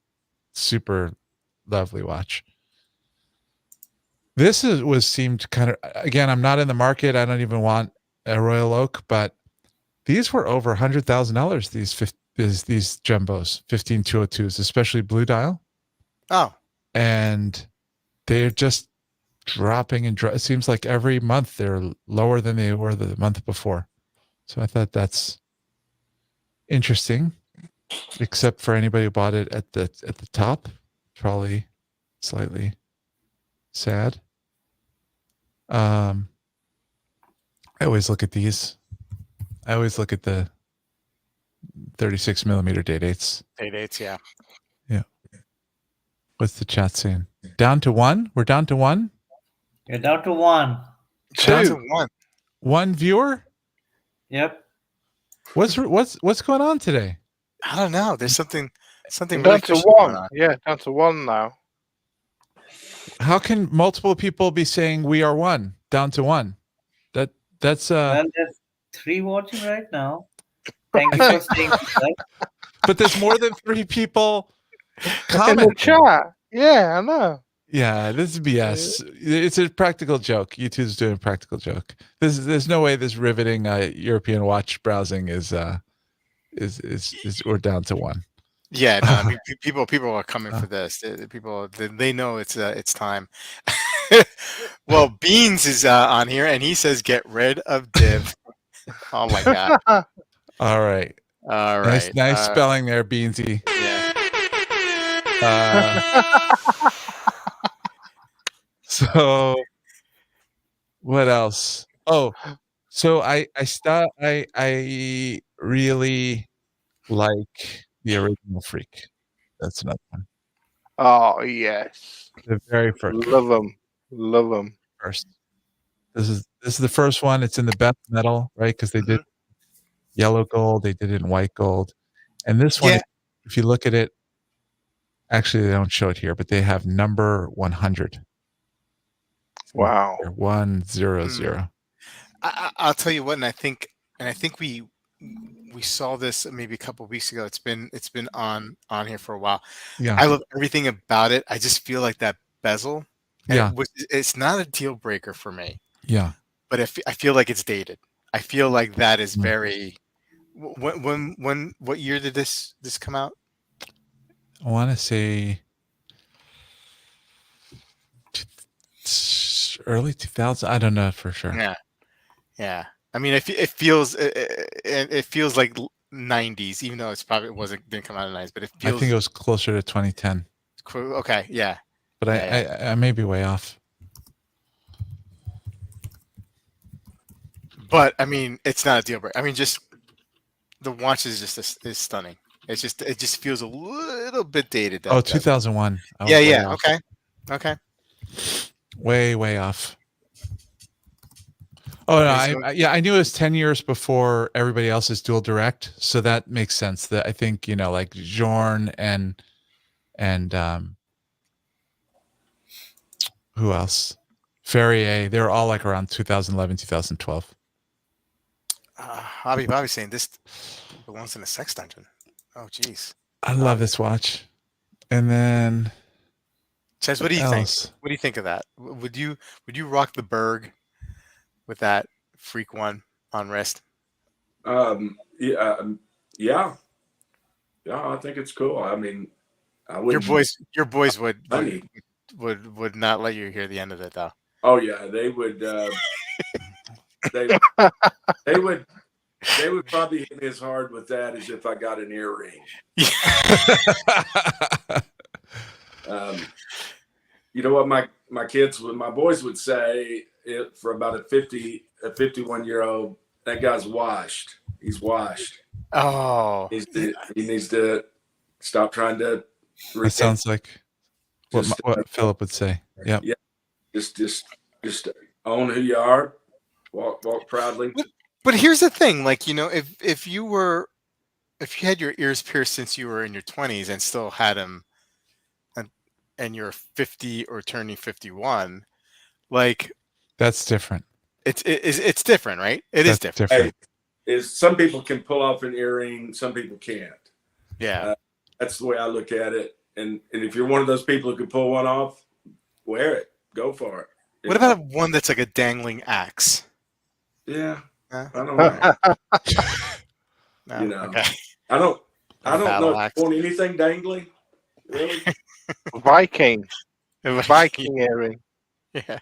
super lovely watch. This seemed kind of, again, I'm not in the market. I don't even want a Royal Oak, but these were over $100,000. These jumbos, 15202s, especially blue dial, Oh. and they're just dropping it seems like every month they're lower than they were the month before. So I thought that's interesting, except for anybody who bought it at the top, probably slightly sad. I always look at these. I always look at the 36 millimeter day dates. Day dates, yeah. Yeah. What's the chat saying? Down to one? We're down to one? You're down to one. Down to Two. one. One viewer? Yep. What's going on today? I don't know. There's something really Down to fishy going one. on. Yeah, down to one now. How can multiple people be saying we are one? Down to one. That's Well, there's 3 watching right now. Thank you for saying that. but there's more than 3 people In commenting. the chat. Yeah, I know. Yeah, this is BS. It's a practical joke. YouTube's doing a practical joke. There's no way this riveting European watch browsing is we're down to one. Yeah, no, I mean, people are coming for this. People they know it's time. Well, Beans is on here, and he says get rid of div. Oh my god! All right, All nice right, nice spelling there, Beansy. Yeah. So what else? Oh, so I really like the original Freak. That's another one. Oh, yes. The very first. Love them. Love them. First. This is the first one. It's in the best metal, right? Because they did yellow gold, they did it in white gold, and this one, if you look at it, actually they don't show it here, but they have number 100. Wow. 100. I'll tell you what, and I think we saw this maybe a couple of weeks ago. It's been on here for a while. Yeah. I love everything about it. I just feel like that bezel Yeah. It's not a deal breaker for me, Yeah. but I feel like it's dated. I feel like that is Mm. very. What year did this come out? I want to say early 2000s. I don't know for sure. Yeah, yeah. I mean, it feels like 90s, even though didn't come out in the 90s, but it I think feels it was closer to 2010, okay. Yeah, but yeah. I may be way off. But I mean, it's not a deal breaker. I mean, just the watch is stunning. It just feels a little bit dated. Oh, 2001. I Yeah, was way yeah. off. Okay. Way off. Oh no, Okay, so I knew it was 10 years before everybody else's dual direct, so that makes sense. That I think, like Jorn and who else? Ferrier, they were all like around 2011, 2012. Bobby's saying this belongs in a sex dungeon. Oh, geez. I love this watch. And then Chaz, what do you think? else? What do you think of that? Would you rock the Berg with that freak one on wrist? Yeah, yeah, yeah. I think it's cool. I mean, I would. Your boys Honey. would not let you hear the end of it though. Oh yeah, they would. They would. They would probably hit me as hard with that as if I got an earring. You know what my boys would say for about a 51-year-old, that guy's washed. He's washed. Oh, He needs to stop trying to. That sounds like what Philip would say. Yep. Yeah. Just own who you are. Walk proudly. But here's the thing, like, if you had your ears pierced since you were in your 20s and still had them, and you're 50 or turning 51, like that's different. It's different, right? It's different. Hey, some people can pull off an earring, some people can't. Yeah, that's the way I look at it. And if you're one of those people who can pull one off, wear it. Go for it. What about one that's like a dangling axe? Yeah, I don't know. No, okay. I don't know if you want anything dangling. Really? Viking earring. Yeah.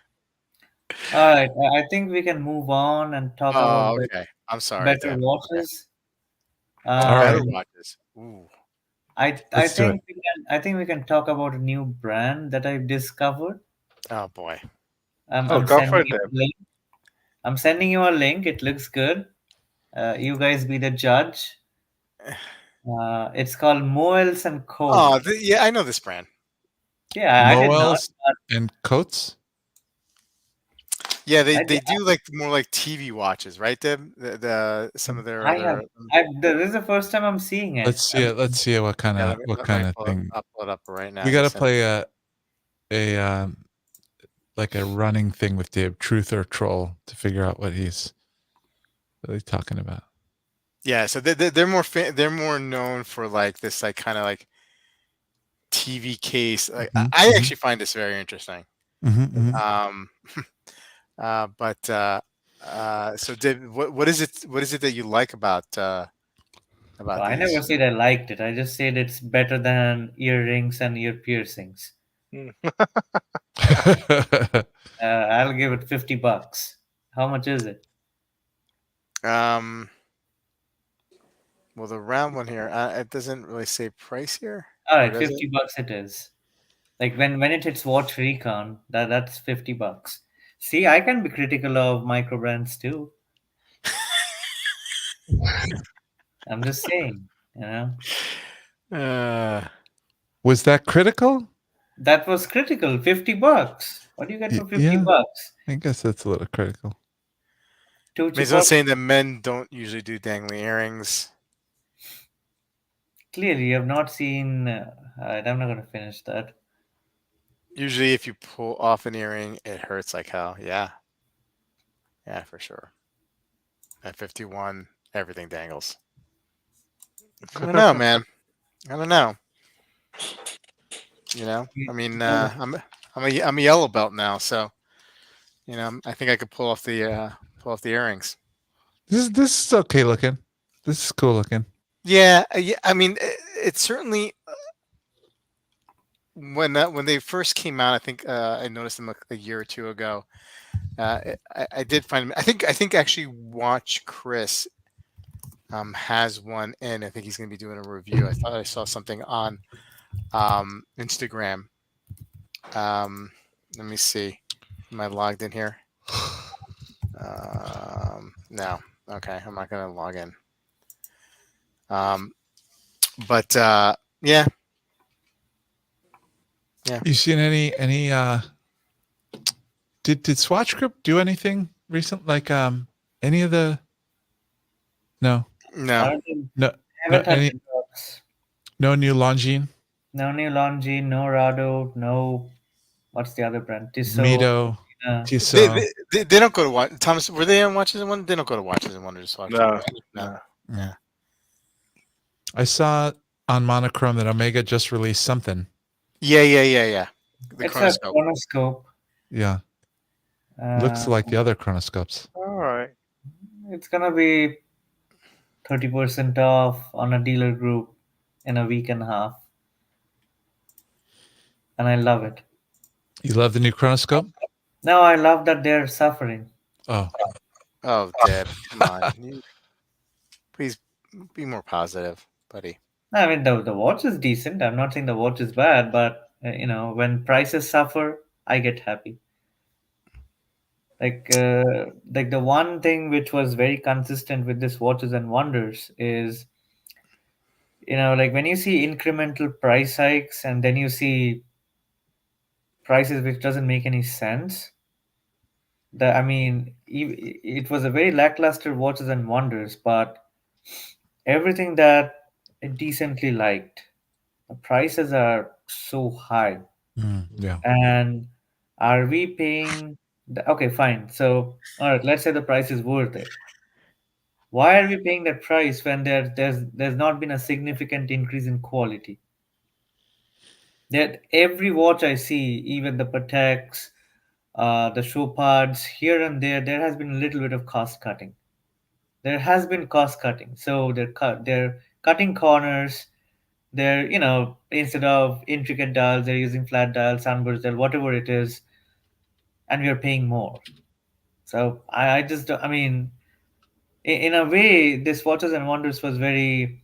All right, I think we can move on and talk about okay. I'm sorry. better watches. Better watches. Ooh. I think we can talk about a new brand that I've discovered. Oh boy. I'm sending you a link. It looks good. You guys be the judge. It's called Moels and Co. Oh, yeah, I know this brand. Yeah, Moels I did not. And Coates. Yeah, they do like more like TV watches, right? The some of their. This is the first time I'm seeing it. Let's see it. What kind of thing? I'll pull it up right now. We got to play a like a running thing with Dave, truth or troll, to figure out what he's really talking about. Yeah, so they're more known for like this like kind of like TV case. Like I actually find this very interesting. But so Dave, what is it that you like about I never said I liked it. I just said it's better than earrings and ear piercings. I'll give it $50. How much is it? Well, the round one here, it doesn't really say price here. All right, $50 it is. Like when it hits Watch Recon, that's $50. See, I can be critical of micro brands too. I'm just saying, Was that critical? That was critical. $50. What do you get for $50? I guess that's a little critical. He's not saying that men don't usually do dangly earrings. Clearly, you have not seen. I'm not going to finish that. Usually, if you pull off an earring, it hurts like hell. Yeah, for sure. At 51, everything dangles. I don't know, man. I don't know. I mean, I'm I'm a yellow belt now, so I think I could pull off the earrings. This is okay looking. This is cool looking. Yeah, yeah. I mean, it certainly when they first came out, I think I noticed them a year or two ago. I did find. I think actually Watch Chris has one in. I think he's going to be doing a review. I thought I saw something on Instagram. Um, Let me see. Am I logged in here? No. Okay, I'm not going to log in. Um, but yeah, yeah. You seen any did Swatch Group do anything recent like any of the no No. I don't think, no no haven't had any the drugs. no new Longines, No new Longi, no Rado, no, what's the other brand? Tissot. Mito, They, Tissot. they they don't go to watch. Thomas, were they on Watches and Wonders? They don't go to Watches and Wonders. Swatch Group, No, right? No. no. Yeah. I saw on Monochrome that Omega just released something. Yeah. The It's a chronoscope. chronoscope. Yeah, looks Uh, like the other chronoscopes. All right. it's gonna be 30% off on a dealer group in a week and a half, and I love it. You love the new chronoscope? Now I love that they're suffering. Oh, Oh, Deb, come on. Please be more positive, buddy. I mean, the watch is decent. I'm not saying the watch is bad, but when prices suffer, I get happy. Like the one thing which was very consistent with this watches and wonders is, like when you see incremental price hikes and then you see prices which doesn't make any sense. I mean, it was a very lackluster watches and wonders, but everything that I decently liked, the prices are so high. yeah. And are we paying okay, fine. So, all right, let's say the price is worth it. Why are we paying that price when there's not been a significant increase in quality? That every watch I see, even the Pateks, the Chopard's, here and there has been a little bit of cost cutting. There has been cost cutting, so they're cutting corners. They're instead of intricate dials, they're using flat dial, sunburst dial, whatever it is, and we are paying more. So I just I mean, in a way, this Watches and Wonders was very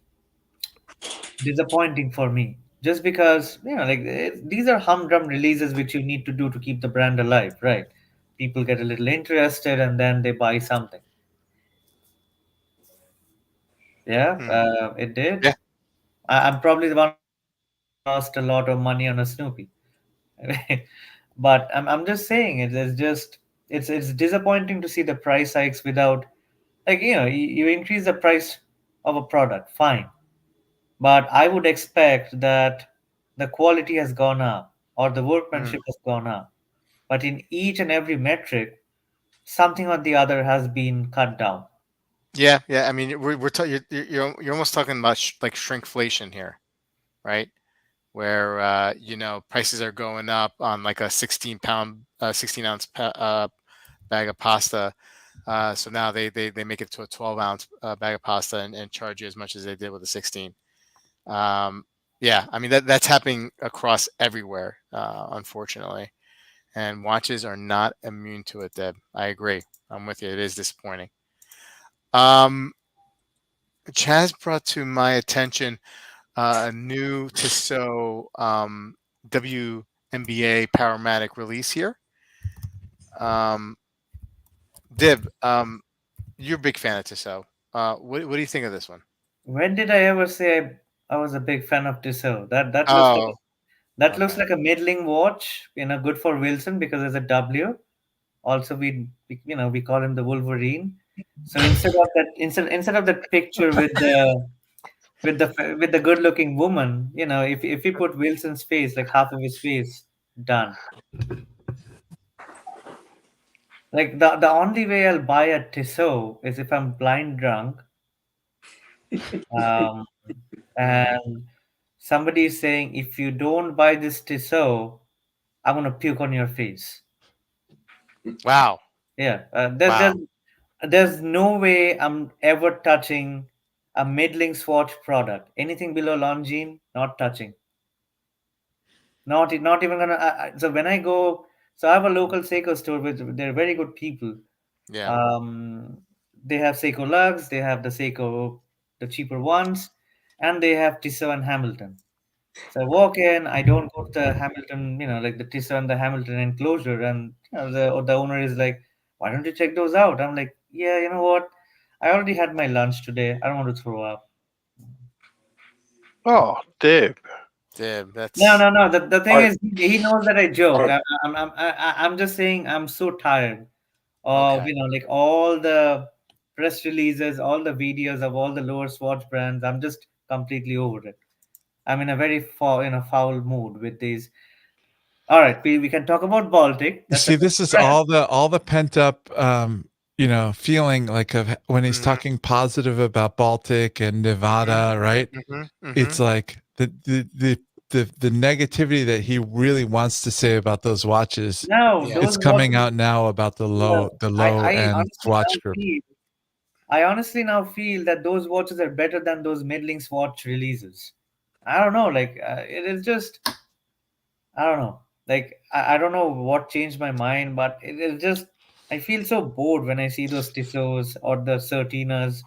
disappointing for me. Just because like these are humdrum releases which you need to do to keep the brand alive, right? People get a little interested and then they buy something. Yeah, Hmm. it did. Yeah. I'm probably the one who lost a lot of money on a Snoopy. But I'm just saying it's disappointing to see the price hikes without, like, you increase the price of a product, fine, but I would expect that the quality has gone up or the Hmm. workmanship has gone up, but in each and every metric something or the other has been cut down. Yeah. I mean, you're almost talking about like shrinkflation here, right? Where prices are going up on like a 16-pound, 16-ounce bag of pasta. So now they make it to a 12-ounce bag of pasta and charge you as much as they did with the 16. Um, yeah, I mean that's happening across everywhere, unfortunately. And watches are not immune to it, Deb. I agree. I'm with you. It is disappointing. Um, Chaz brought to my attention a new Tissot WNBA Powermatic release here. Um, Dib, you're a big fan of Tissot. What do you think of this one? When did I ever say I was a big fan of Tissot? Oh, That looks okay. like a middling watch, good for Wilson because there's a W. Also, we call him the Wolverine. So instead of that picture with the good looking woman, if we put Wilson's face, like half of his face, done. Like the only way I'll buy a Tissot is if I'm blind drunk, um, Hmm. and somebody is saying if you don't buy this Tissot, I'm gonna puke on your face. Wow. Yeah, Wow. there's no way I'm ever touching a middling Swatch product. Anything below Longines, not touching. Not even gonna. So when I go, so I have a local Seiko store with they're very good people. Yeah. Um, they have Seiko Lux, they have the Seiko, the cheaper ones, and they have Tissot and Hamilton. So I walk in, I don't go to the Hamilton, like the Tissot and the Hamilton enclosure, and the owner is like, "Why don't you check those out?" I'm like, "Yeah, you know what? I already had my lunch today. I don't want to throw up." Oh, Dib. Dib, No, that's no, no. The thing Are, is, he knows that I joke. are, I'm just saying I'm so tired of okay. like all the press releases, all the videos of all the lower Swatch brands. I'm just completely over it. I'm in a very foul mood with these. All right, we can talk about Baltic. You That's a see, good this is brand. all the pent up, feeling like of when he's Mhm. talking positive about Baltic and Nevada, right? Mhm. It's Mhm. like the negativity that he really wants to say about those watches. No, Yeah. those It's coming watches. out now about the No, low I end honestly Swatch now group. feel. I honestly now feel that those watches are better than those middling Swatch releases. I don't know, like it is just I don't know. Like I don't know what changed my mind, but it is just I feel so bored when I see those Tissos or the Certinas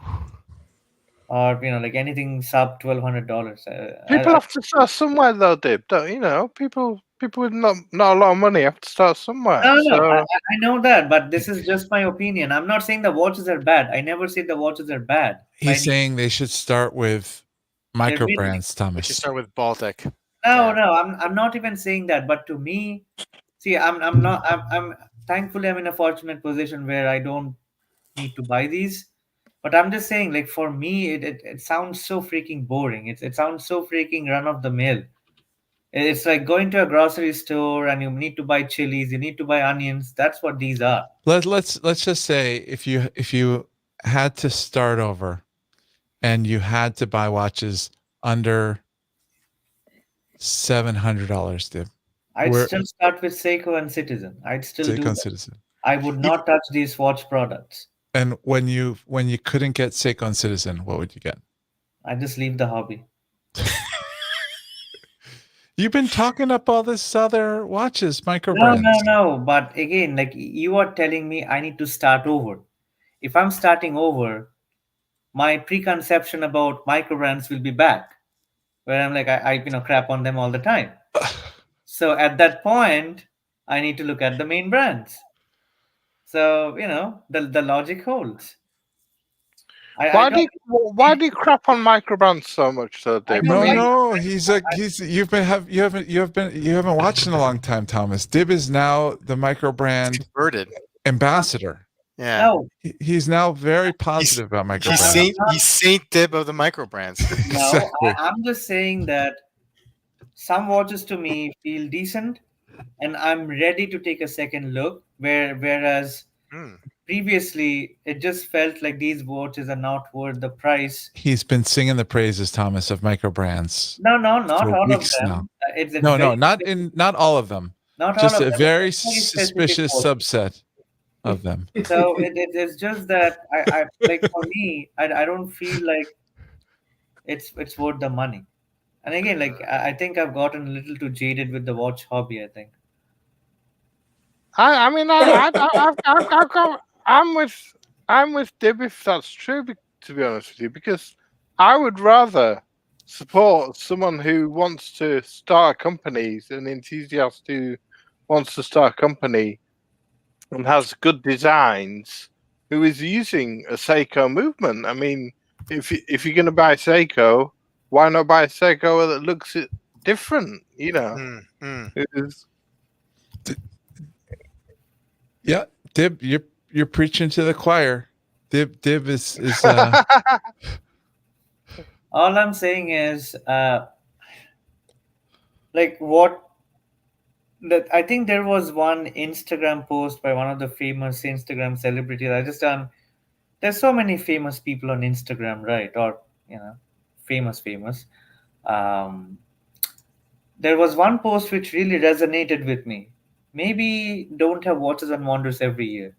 or like anything sub $1,200. People have to start somewhere, though, Dib. Don't you know? People with not a lot of money have to start somewhere. No, no, no. So I know that, but this is just my opinion. I'm not saying the watches are bad. I never said the watches are bad by He's any means. saying they should start with They're micro middling. brands, We should Thomas. start with Baltic. No, Yeah. no, I'm not even saying that. But to me, see, I'm not. I'm thankfully I'm in a fortunate position where I don't need to buy these. But I'm just saying, like for me, it sounds so freaking boring. It sounds so freaking run of the mill. It's like going to a grocery store and you need to buy chilies, you need to buy onions. That's what these are. Let's just say if you had to start over and you had to buy watches under $700, Dib, I'd where still start with Seiko and Citizen. I'd still take do on that. Citizen. I would You, not touch these watch products. And when you couldn't get Seiko and Citizen, what would you get? I just leave the hobby. You've been talking up all this other watches, micro No, no, brands. no. But again, like you are telling me I need to start over. If I'm starting over, my preconception about micro brands will be back, where I'm like, I crap on them all the time. So at that point, I need to look at the main brands. So, the logic holds. I don't why do you crap on microbrands so much, though, I Dib? I don't No, like mean, no, he's you've been have you haven't watched in a long time, Thomas. Dib is now the micro it's brand converted. ambassador. Yeah. no, He's now very He's positive about micro he's I'm brands. Saint not he's Saint Dib of the micro brands. no, Exactly. I'm just saying that some watches to me feel decent and I'm ready to take a second look whereas Hmm. previously it just felt like these watches are not worth the price. He's been singing the praises, Thomas, of micro brands No, no, not for all of weeks now. them. It's No, very no, specific. not all of them. Not all Just of a them. very It's very specific suspicious watches. subset of them. So it's just that I like for me I don't feel like it's worth the money. And again, like I think I've gotten a little too jaded with the watch hobby. I think. I mean, I've got, I'm with Dib if that's true. To be honest with you, because I would rather support someone who wants to start a company, an enthusiast who wants to start a company and has good designs, who is using a Seiko movement. I mean, if you're going to buy Seiko, why not buy a Seiko that looks different? You know, Hmm. Hmm. It's- Yeah, Dib, you're preaching to the choir. Dib is All I'm saying is, like what that I think there was one Instagram post by one of the famous Instagram celebrities. I just there's so many famous people on Instagram, right? Or famous. Um, there was one post which really resonated with me. Maybe don't have watches and wonders every year.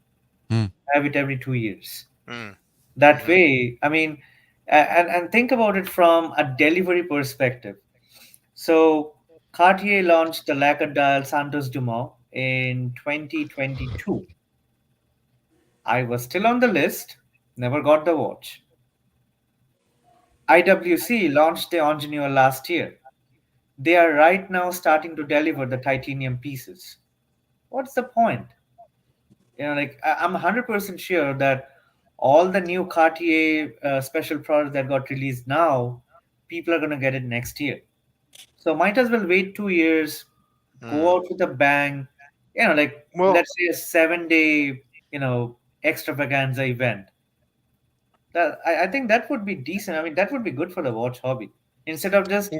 Hmm. Have it every 2 years. Mm. That Mhm. way, I mean, and think about it from a delivery perspective. So Cartier launched the lacquer dial Santos Dumont in 2022. I was still on the list, never got the watch. IWC launched the Ingenue last year. They are right now starting to deliver the titanium pieces. What's the point? Like I'm 100% sure that all the new Cartier special products that got released now, people are going to get it next year. So might as well wait 2 years, go Mm. out with a bang. Like Well, let's say a 7 day, extravaganza event. I think that would be decent. I mean, that would be good for the watch hobby instead of just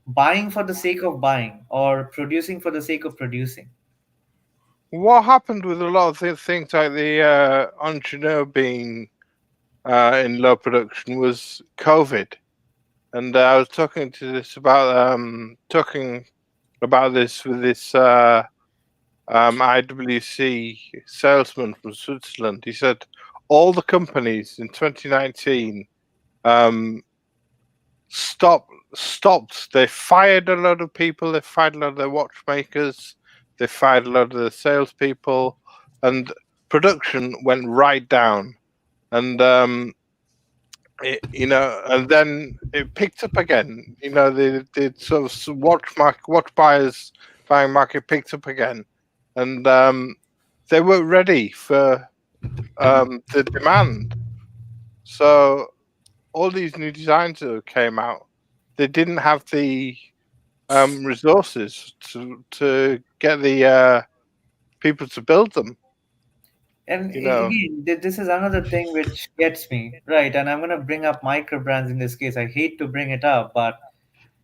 buying for the sake of buying or producing for the sake of producing. what happened with a lot of things like the Ingenue being in low production was COVID, and I was talking about this with this IWC salesman from Switzerland. He said all the companies in 2019 um, stopped. They fired a lot of people. They fired a lot of their watchmakers. They fired a lot of the salespeople, and production went right down. And and then it picked up again. The sort of watch buyers buying market picked up again, and they weren't ready for the demand. So all these new designs that came out, they didn't have the resources to get the people to build them. And You know, again, this is another thing which gets me, right? And I'm going to bring up micro brands in this case. I hate to bring it up, but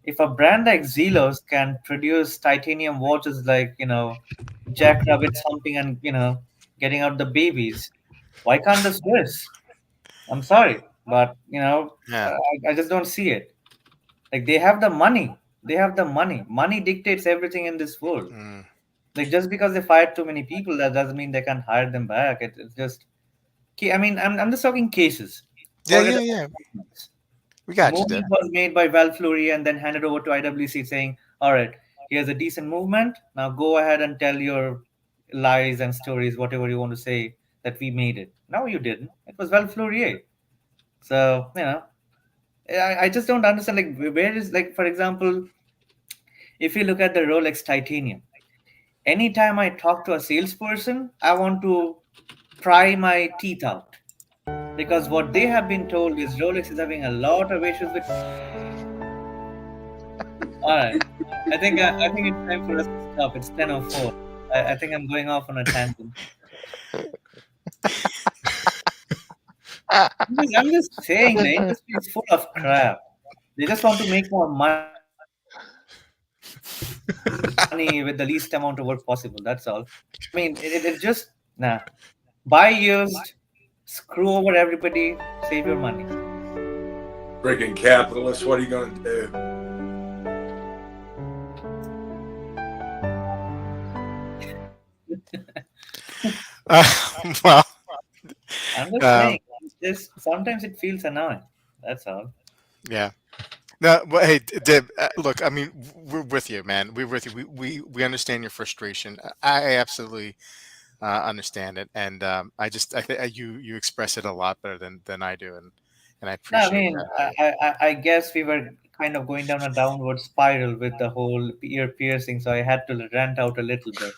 if a brand like Zelos can produce titanium watches like, jackrabbits humping and, getting out the babies, why can't the Swiss? I'm sorry, but, Yeah. I just don't see it. Like they have the money. They have the money. Money dictates everything in this world. Mm. Like just because they fired too many people, that doesn't mean they can't hire them back. It's just I mean, I'm just talking cases. Yeah, Forget yeah, about yeah. movements. We The got you movement there. was made by Val Fleury and then handed over to IWC saying, all right, here's a decent movement. Now go ahead and tell your lies and stories, whatever you want to say, that we made it. No, you didn't. It was Val Fleury. So, I just don't understand. Like, where is, like, for example, if you look at the Rolex Titanium, anytime I talk to a salesperson, I want to pry my teeth out because what they have been told is Rolex is having a lot of issues with. All right, I think it's time for us to stop. It's 10:04. I think I'm going off on a tangent. I'm just saying the industry is full of crap. They just want to make more money with the least amount of work possible. That's all. I mean, it's just nah. Buy used, screw over everybody, save your money. Freaking capitalists, what are you going to do? Uh, well, I'm just saying, um, just sometimes it feels annoying. That's all. yeah. No, well, hey, Dib, look, I mean, we're with you, man. We're with you. We understand your frustration. I absolutely understand it, and I think you express it a lot better than I do, and I No, I appreciate mean, that. I guess we were kind of going down a downward spiral with the whole ear piercing, so I had to rant out a little bit.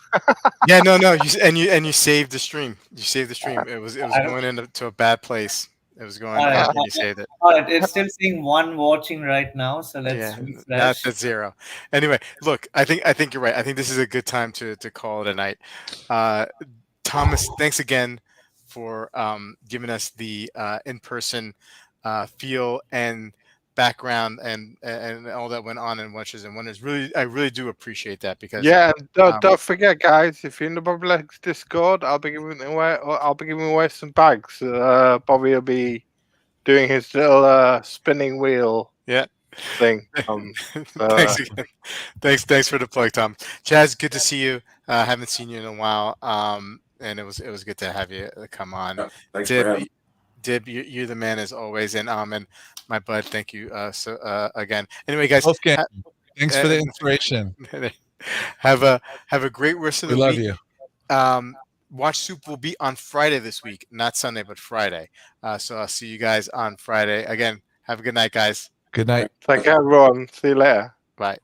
Yeah, no, no, and you saved the stream. You saved the stream. It was I don't, going into to a bad place. It was going, all right, and you saved it. all right. It's still saying one watching right now, so let's Yeah, refresh. that's zero. Anyway, look, I think you're right. I think this is a good time to call it a night. Uh, Thomas, thanks again for giving us the in-person feel and background and all that went on in Watches and Wonders. Really, I really do appreciate that because yeah. And don't um, forget, guys, if you're in the Bobby Legs Discord, I'll be giving away some bags. Bobby will be doing his little spinning wheel. yeah, thing. Thanks again. Thanks for the plug, Tom. Chaz, good to see you. Haven't seen you in a while. And it was good to have you come on. Thanks for having me. Dib, you're the man as always, and my bud, thank you again. Anyway, guys, Wolfgang, thanks for the inspiration. have a great rest of We the love week. you. Watch Soup will be on Friday this week, not Sunday, but Friday. So I'll see you guys on Friday. Again, have a good night, guys. Good night. Thank you, everyone. See you later. Bye.